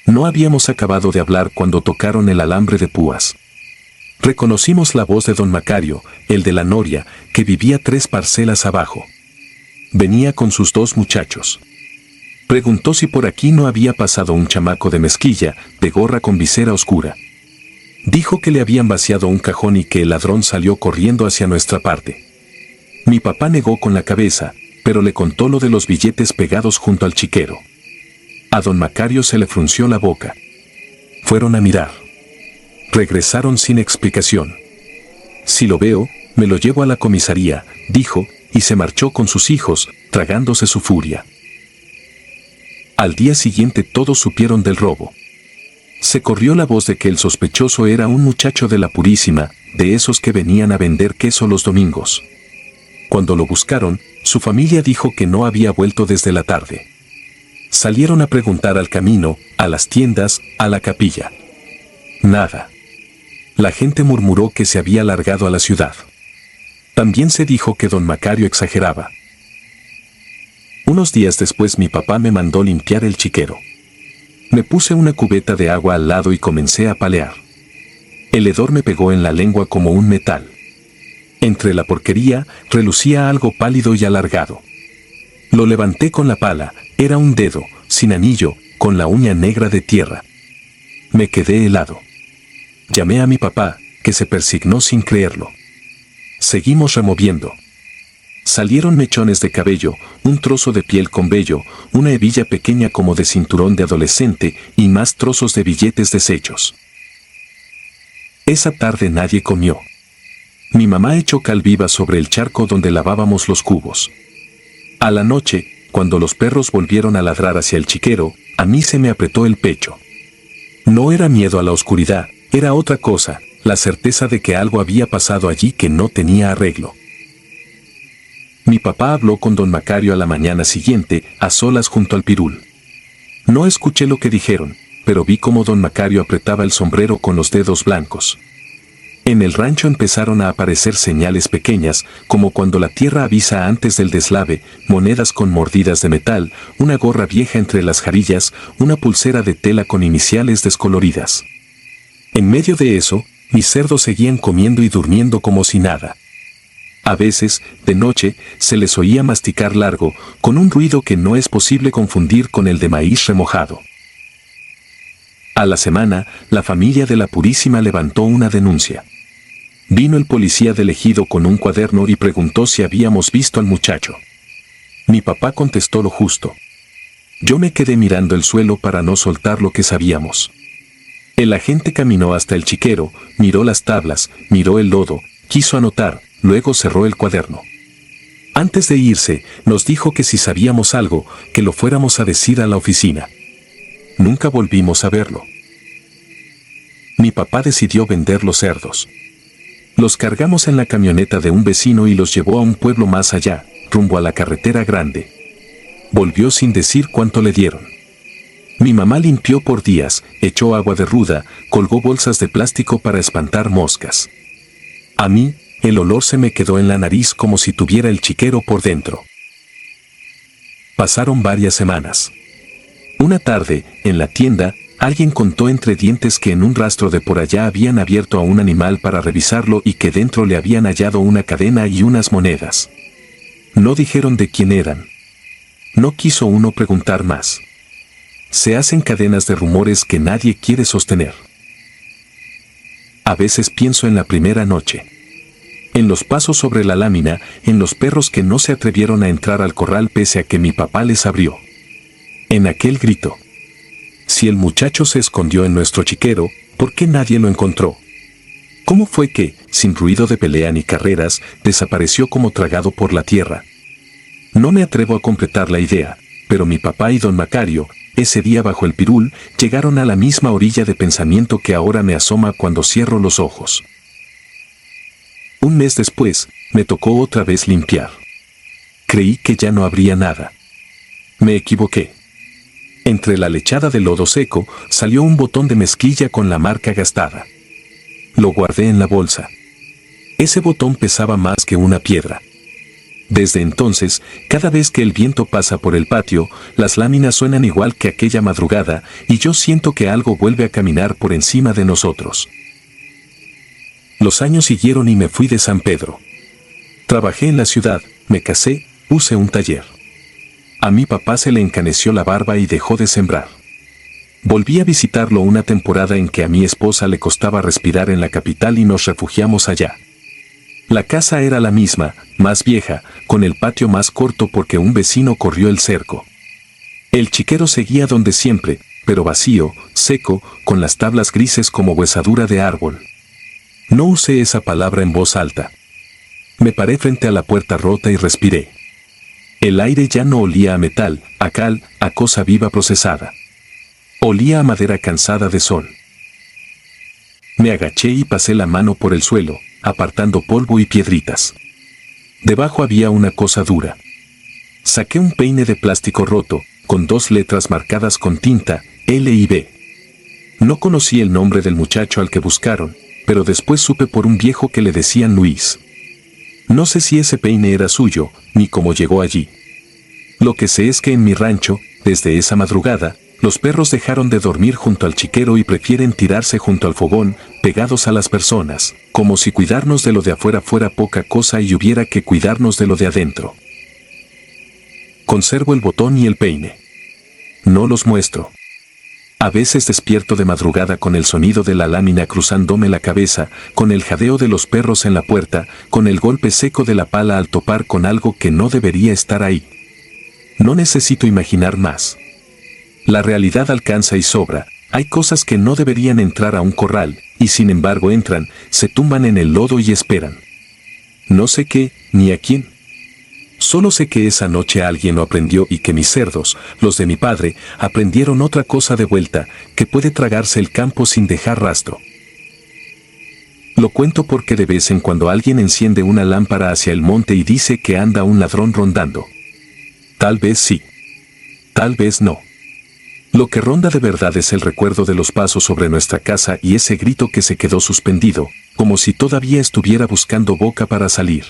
No habíamos acabado de hablar cuando tocaron el alambre de púas. Reconocimos la voz de don Macario, el de la noria, que vivía 3 parcelas abajo. Venía con sus 2 muchachos. Preguntó si por aquí no había pasado un chamaco de mezquilla, de gorra con visera oscura. Dijo que le habían vaciado un cajón y que el ladrón salió corriendo hacia nuestra parte. Mi papá negó con la cabeza, pero le contó lo de los billetes pegados junto al chiquero. A don Macario se le frunció la boca. Fueron a mirar. Regresaron sin explicación. Si lo veo, me lo llevo a la comisaría, dijo, y se marchó con sus hijos, tragándose su furia. Al día siguiente todos supieron del robo. Se corrió la voz de que el sospechoso era un muchacho de la Purísima, de esos que venían a vender queso los domingos. Cuando lo buscaron, su familia dijo que no había vuelto desde la tarde. Salieron a preguntar al camino, a las tiendas, a la capilla. Nada. La gente murmuró que se había largado a la ciudad. También se dijo que don Macario exageraba. Unos días después mi papá me mandó limpiar el chiquero. Me puse una cubeta de agua al lado y comencé a palear. El hedor me pegó en la lengua como un metal. Entre la porquería, relucía algo pálido y alargado. Lo levanté con la pala, era un dedo, sin anillo, con la uña negra de tierra. Me quedé helado. Llamé a mi papá, que se persignó sin creerlo. Seguimos removiendo. Salieron mechones de cabello, un trozo de piel con vello, una hebilla pequeña como de cinturón de adolescente y más trozos de billetes deshechos. Esa tarde nadie comió. Mi mamá echó cal viva sobre el charco donde lavábamos los cubos. A la noche, cuando los perros volvieron a ladrar hacia el chiquero, a mí se me apretó el pecho. No era miedo a la oscuridad, era otra cosa, la certeza de que algo había pasado allí que no tenía arreglo. Mi papá habló con don Macario a la mañana siguiente, a solas junto al pirul. No escuché lo que dijeron, pero vi cómo don Macario apretaba el sombrero con los dedos blancos. En el rancho empezaron a aparecer señales pequeñas, como cuando la tierra avisa antes del deslave, monedas con mordidas de metal, una gorra vieja entre las jarillas, una pulsera de tela con iniciales descoloridas. En medio de eso, mis cerdos seguían comiendo y durmiendo como si nada. A veces, de noche, se les oía masticar largo, con un ruido que no es posible confundir con el de maíz remojado. A la semana, la familia de la Purísima levantó una denuncia. Vino el policía del ejido con un cuaderno y preguntó si habíamos visto al muchacho. Mi papá contestó lo justo. Yo me quedé mirando el suelo para no soltar lo que sabíamos. El agente caminó hasta el chiquero, miró las tablas, miró el lodo, quiso anotar, luego cerró el cuaderno. Antes de irse, nos dijo que si sabíamos algo, que lo fuéramos a decir a la oficina. Nunca volvimos a verlo. Mi papá decidió vender los cerdos. Los cargamos en la camioneta de un vecino y los llevó a un pueblo más allá, rumbo a la carretera grande. Volvió sin decir cuánto le dieron. Mi mamá limpió por días, echó agua de ruda, colgó bolsas de plástico para espantar moscas. A mí, el olor se me quedó en la nariz como si tuviera el chiquero por dentro. Pasaron varias semanas. Una tarde, en la tienda, alguien contó entre dientes que en un rastro de por allá habían abierto a un animal para revisarlo y que dentro le habían hallado una cadena y unas monedas. No dijeron de quién eran. No quiso uno preguntar más. Se hacen cadenas de rumores que nadie quiere sostener. A veces pienso en la primera noche. En los pasos sobre la lámina, en los perros que no se atrevieron a entrar al corral pese a que mi papá les abrió. En aquel grito. Si el muchacho se escondió en nuestro chiquero, ¿por qué nadie lo encontró? ¿Cómo fue que, sin ruido de pelea ni carreras, desapareció como tragado por la tierra? No me atrevo a completar la idea, pero mi papá y don Macario, ese día bajo el pirul, llegaron a la misma orilla de pensamiento que ahora me asoma cuando cierro los ojos. Un mes después, me tocó otra vez limpiar. Creí que ya no habría nada. Me equivoqué. Entre la lechada de lodo seco, salió un botón de mezclilla con la marca gastada. Lo guardé en la bolsa. Ese botón pesaba más que una piedra. Desde entonces, cada vez que el viento pasa por el patio, las láminas suenan igual que aquella madrugada, y yo siento que algo vuelve a caminar por encima de nosotros. Los años siguieron y me fui de San Pedro. Trabajé en la ciudad, me casé, puse un taller. A mi papá se le encaneció la barba y dejó de sembrar. Volví a visitarlo una temporada en que a mi esposa le costaba respirar en la capital y nos refugiamos allá. La casa era la misma, más vieja, con el patio más corto porque un vecino corrió el cerco. El chiquero seguía donde siempre, pero vacío, seco, con las tablas grises como huesadura de árbol. No usé esa palabra en voz alta. Me paré frente a la puerta rota y respiré. El aire ya no olía a metal, a cal, a cosa viva procesada. Olía a madera cansada de sol. Me agaché y pasé la mano por el suelo, apartando polvo y piedritas. Debajo había una cosa dura. Saqué un peine de plástico roto, con 2 letras marcadas con tinta, L y B. No conocí el nombre del muchacho al que buscaron, pero después supe por un viejo que le decían Luis. No sé si ese peine era suyo, ni cómo llegó allí. Lo que sé es que en mi rancho, desde esa madrugada, los perros dejaron de dormir junto al chiquero y prefieren tirarse junto al fogón, pegados a las personas, como si cuidarnos de lo de afuera fuera poca cosa y hubiera que cuidarnos de lo de adentro. Conservo el botón y el peine. No los muestro. A veces despierto de madrugada con el sonido de la lámina cruzándome la cabeza, con el jadeo de los perros en la puerta, con el golpe seco de la pala al topar con algo que no debería estar ahí. No necesito imaginar más. La realidad alcanza y sobra. Hay cosas que no deberían entrar a un corral, y sin embargo entran, se tumban en el lodo y esperan. No sé qué, ni a quién. Solo sé que esa noche alguien lo aprendió y que mis cerdos, los de mi padre, aprendieron otra cosa de vuelta, que puede tragarse el campo sin dejar rastro. Lo cuento porque de vez en cuando alguien enciende una lámpara hacia el monte y dice que anda un ladrón rondando. Tal vez sí. Tal vez no. Lo que ronda de verdad es el recuerdo de los pasos sobre nuestra casa y ese grito que se quedó suspendido, como si todavía estuviera buscando boca para salir.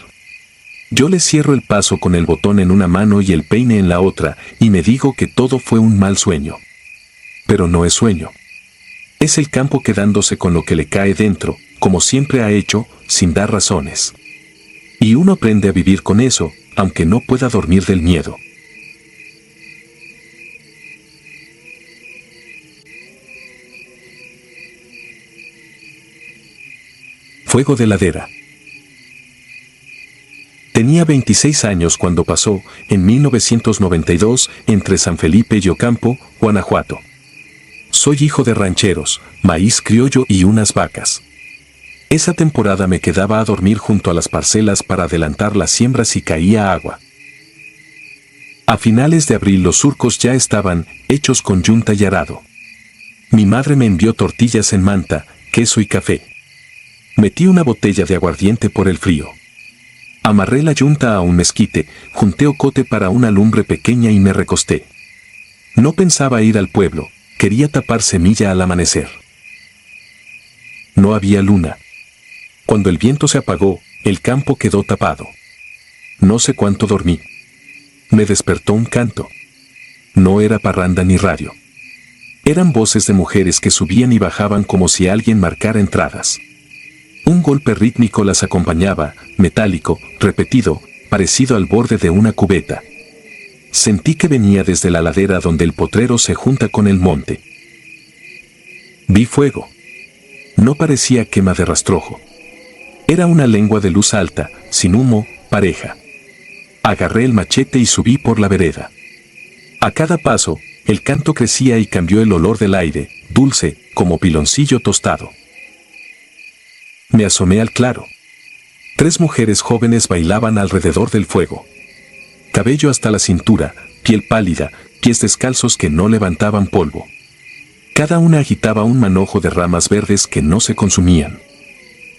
Yo le cierro el paso con el botón en una mano y el peine en la otra, y me digo que todo fue un mal sueño. Pero no es sueño. Es el campo quedándose con lo que le cae dentro, como siempre ha hecho, sin dar razones. Y uno aprende a vivir con eso, aunque no pueda dormir del miedo. Fuego de ladera. Tenía 26 años cuando pasó, en 1992, entre San Felipe y Ocampo, Guanajuato. Soy hijo de rancheros, maíz criollo y unas vacas. Esa temporada me quedaba a dormir junto a las parcelas para adelantar las siembras y caía agua. A finales de abril los surcos ya estaban hechos con yunta y arado. Mi madre me envió tortillas en manta, queso y café. Metí una botella de aguardiente por el frío. Amarré la yunta a un mezquite, junté ocote para una lumbre pequeña y me recosté. No pensaba ir al pueblo, quería tapar semilla al amanecer. No había luna. Cuando el viento se apagó, el campo quedó tapado. No sé cuánto dormí. Me despertó un canto. No era parranda ni radio. Eran voces de mujeres que subían y bajaban como si alguien marcara entradas. Un golpe rítmico las acompañaba, metálico, repetido, parecido al borde de una cubeta. Sentí que venía desde la ladera donde el potrero se junta con el monte. Vi fuego. No parecía quema de rastrojo. Era una lengua de luz alta, sin humo, pareja. Agarré el machete y subí por la vereda. A cada paso, el canto crecía y cambió el olor del aire, dulce, como piloncillo tostado. Me asomé al claro. 3 mujeres jóvenes bailaban alrededor del fuego. Cabello hasta la cintura, piel pálida, pies descalzos que no levantaban polvo. Cada una agitaba un manojo de ramas verdes que no se consumían.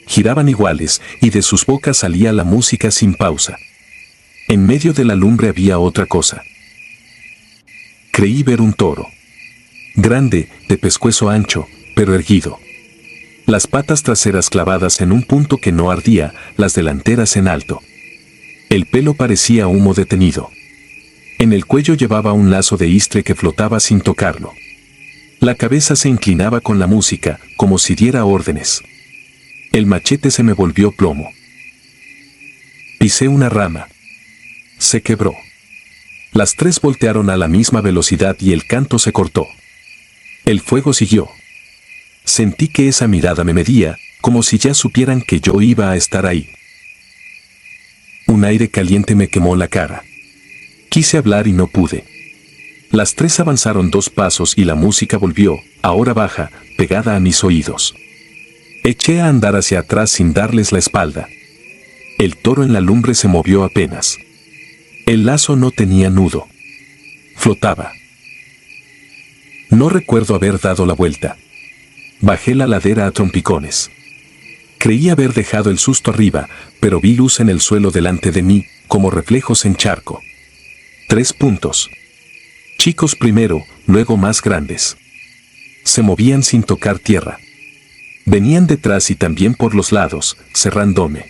Giraban iguales, y de sus bocas salía la música sin pausa. En medio de la lumbre había otra cosa. Creí ver un toro. Grande, de pescuezo ancho, pero erguido. Las patas traseras clavadas en un punto que no ardía, las delanteras en alto. El pelo parecía humo detenido. En el cuello llevaba un lazo de istre que flotaba sin tocarlo. La cabeza se inclinaba con la música, como si diera órdenes. El machete se me volvió plomo. Pisé una rama. Se quebró. Las 3 voltearon a la misma velocidad y el canto se cortó. El fuego siguió. Sentí que esa mirada me medía, como si ya supieran que yo iba a estar ahí. Un aire caliente me quemó la cara. Quise hablar y no pude. Las 3 avanzaron 2 pasos y la música volvió, ahora baja, pegada a mis oídos. Eché a andar hacia atrás sin darles la espalda. El toro en la lumbre se movió apenas. El lazo no tenía nudo. Flotaba. No recuerdo haber dado la vuelta. Bajé la ladera a trompicones. Creí haber dejado el susto arriba, pero vi luz en el suelo delante de mí, como reflejos en charco. 3 puntos. Chicos primero, luego más grandes. Se movían sin tocar tierra. Venían detrás y también por los lados, cerrándome.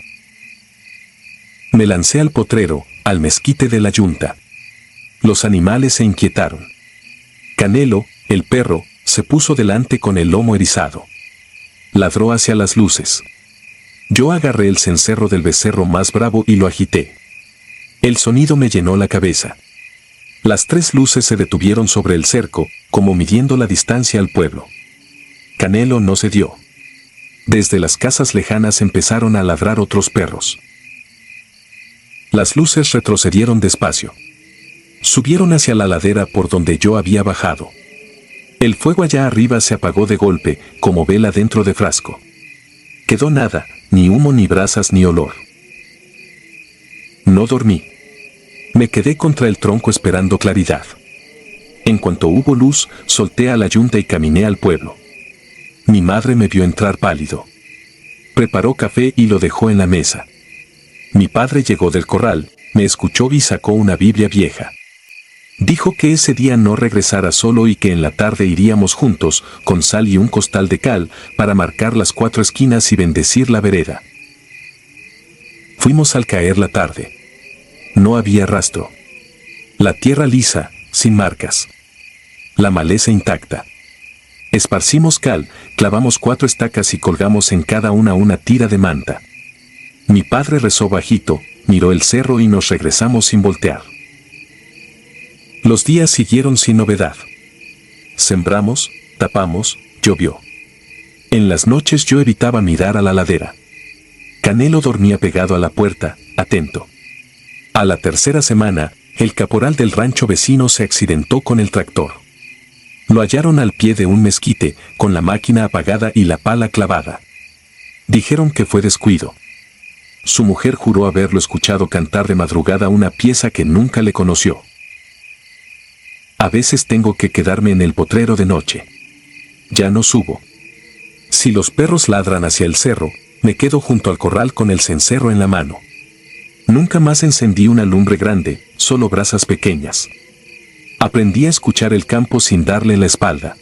Me lancé al potrero, al mezquite de la yunta. Los animales se inquietaron. Canelo, el perro, se puso delante con el lomo erizado. Ladró hacia las luces. Yo agarré el cencerro del becerro más bravo y lo agité. El sonido me llenó la cabeza. Las 3 luces se detuvieron sobre el cerco, como midiendo la distancia al pueblo. Canelo no cedió. Desde las casas lejanas empezaron a ladrar otros perros. Las luces retrocedieron despacio. Subieron hacia la ladera por donde yo había bajado. El fuego allá arriba se apagó de golpe, como vela dentro de frasco. Quedó nada, ni humo ni brasas ni olor. No dormí. Me quedé contra el tronco esperando claridad. En cuanto hubo luz, solté a la yunta y caminé al pueblo. Mi madre me vio entrar pálido. Preparó café y lo dejó en la mesa. Mi padre llegó del corral, me escuchó y sacó una Biblia vieja. Dijo que ese día no regresara solo y que en la tarde iríamos juntos, con sal y un costal de cal, para marcar las 4 esquinas y bendecir la vereda. Fuimos al caer la tarde. No había rastro. La tierra lisa, sin marcas. La maleza intacta. Esparcimos cal, clavamos 4 estacas y colgamos en cada una tira de manta. Mi padre rezó bajito, miró el cerro y nos regresamos sin voltear. Los días siguieron sin novedad. Sembramos, tapamos, llovió. En las noches yo evitaba mirar a la ladera. Canelo dormía pegado a la puerta, atento. A la 3ª semana, el caporal del rancho vecino se accidentó con el tractor. Lo hallaron al pie de un mezquite, con la máquina apagada y la pala clavada. Dijeron que fue descuido. Su mujer juró haberlo escuchado cantar de madrugada una pieza que nunca le conoció. A veces tengo que quedarme en el potrero de noche. Ya no subo. Si los perros ladran hacia el cerro, me quedo junto al corral con el cencerro en la mano. Nunca más encendí una lumbre grande, solo brasas pequeñas. Aprendí a escuchar el campo sin darle la espalda.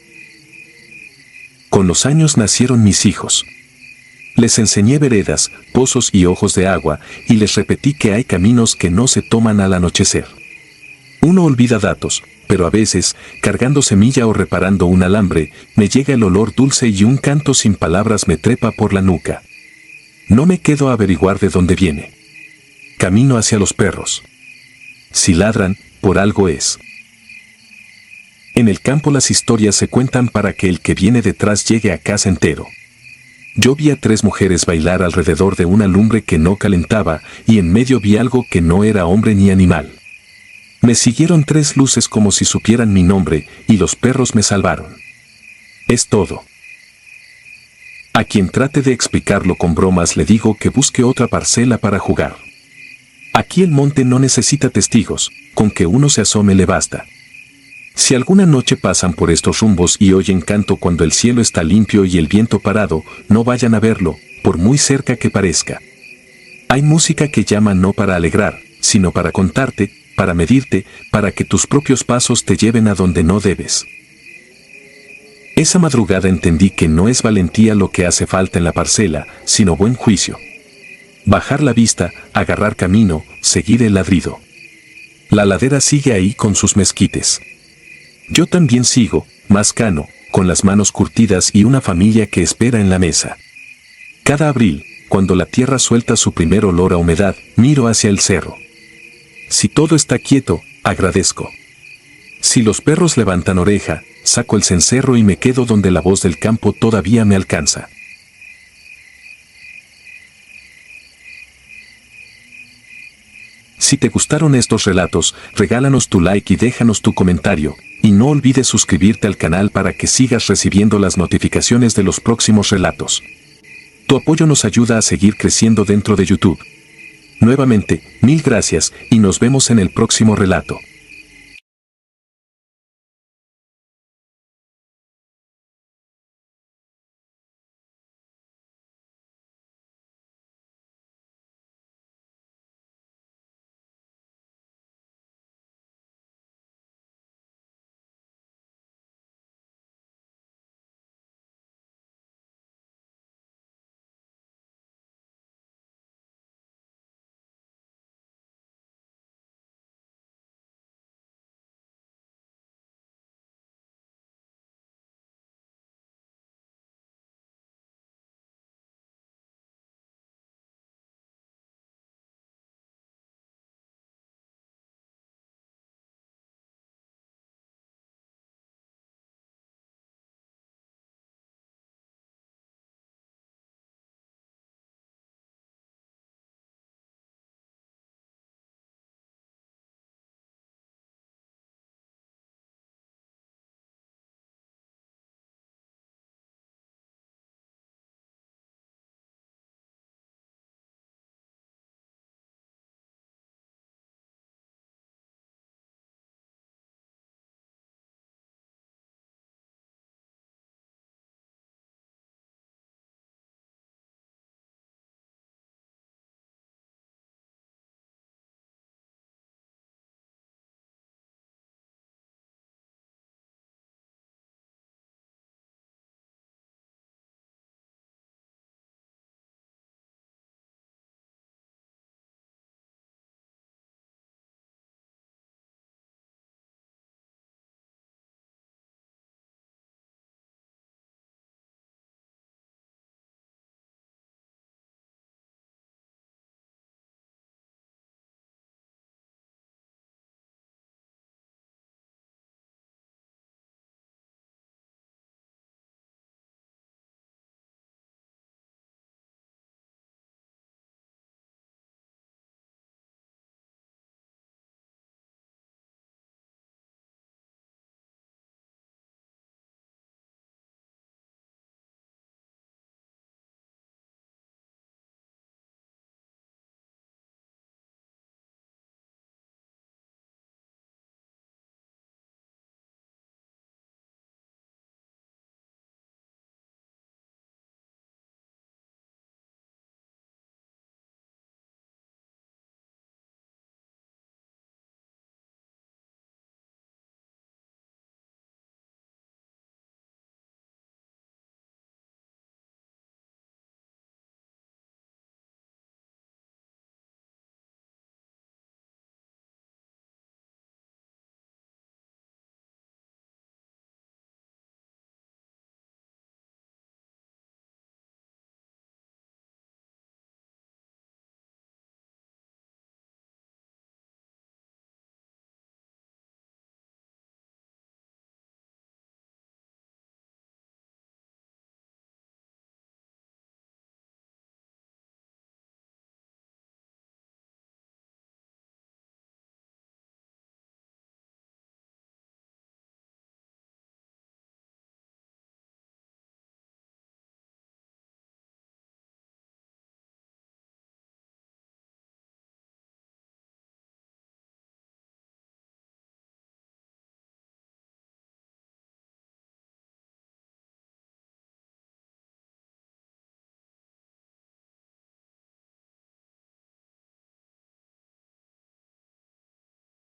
Con los años nacieron mis hijos. Les enseñé veredas, pozos y ojos de agua, y les repetí que hay caminos que no se toman al anochecer. Uno olvida datos, pero a veces, cargando semilla o reparando un alambre, me llega el olor dulce y un canto sin palabras me trepa por la nuca. No me quedo a averiguar de dónde viene. Camino hacia los perros. Si ladran, por algo es. En el campo las historias se cuentan para que el que viene detrás llegue a casa entero. Yo vi a 3 mujeres bailar alrededor de una lumbre que no calentaba, y en medio vi algo que no era hombre ni animal. Me siguieron 3 luces como si supieran mi nombre, y los perros me salvaron. Es todo. A quien trate de explicarlo con bromas le digo que busque otra parcela para jugar. Aquí el monte no necesita testigos, con que uno se asome le basta. Si alguna noche pasan por estos rumbos y oyen canto cuando el cielo está limpio y el viento parado, no vayan a verlo, por muy cerca que parezca. Hay música que llama no para alegrar, sino para contarte, para medirte, para que tus propios pasos te lleven a donde no debes. Esa madrugada entendí que no es valentía lo que hace falta en la parcela, sino buen juicio. Bajar la vista, agarrar camino, seguir el ladrido. La ladera sigue ahí con sus mezquites. Yo también sigo, más cano, con las manos curtidas y una familia que espera en la mesa. Cada abril, cuando la tierra suelta su primer olor a humedad, miro hacia el cerro. Si todo está quieto, agradezco. Si los perros levantan oreja, saco el cencerro y me quedo donde la voz del campo todavía me alcanza. Si te gustaron estos relatos, regálanos tu like y déjanos tu comentario, y no olvides suscribirte al canal para que sigas recibiendo las notificaciones de los próximos relatos. Tu apoyo nos ayuda a seguir creciendo dentro de YouTube. Nuevamente, mil gracias y nos vemos en el próximo relato.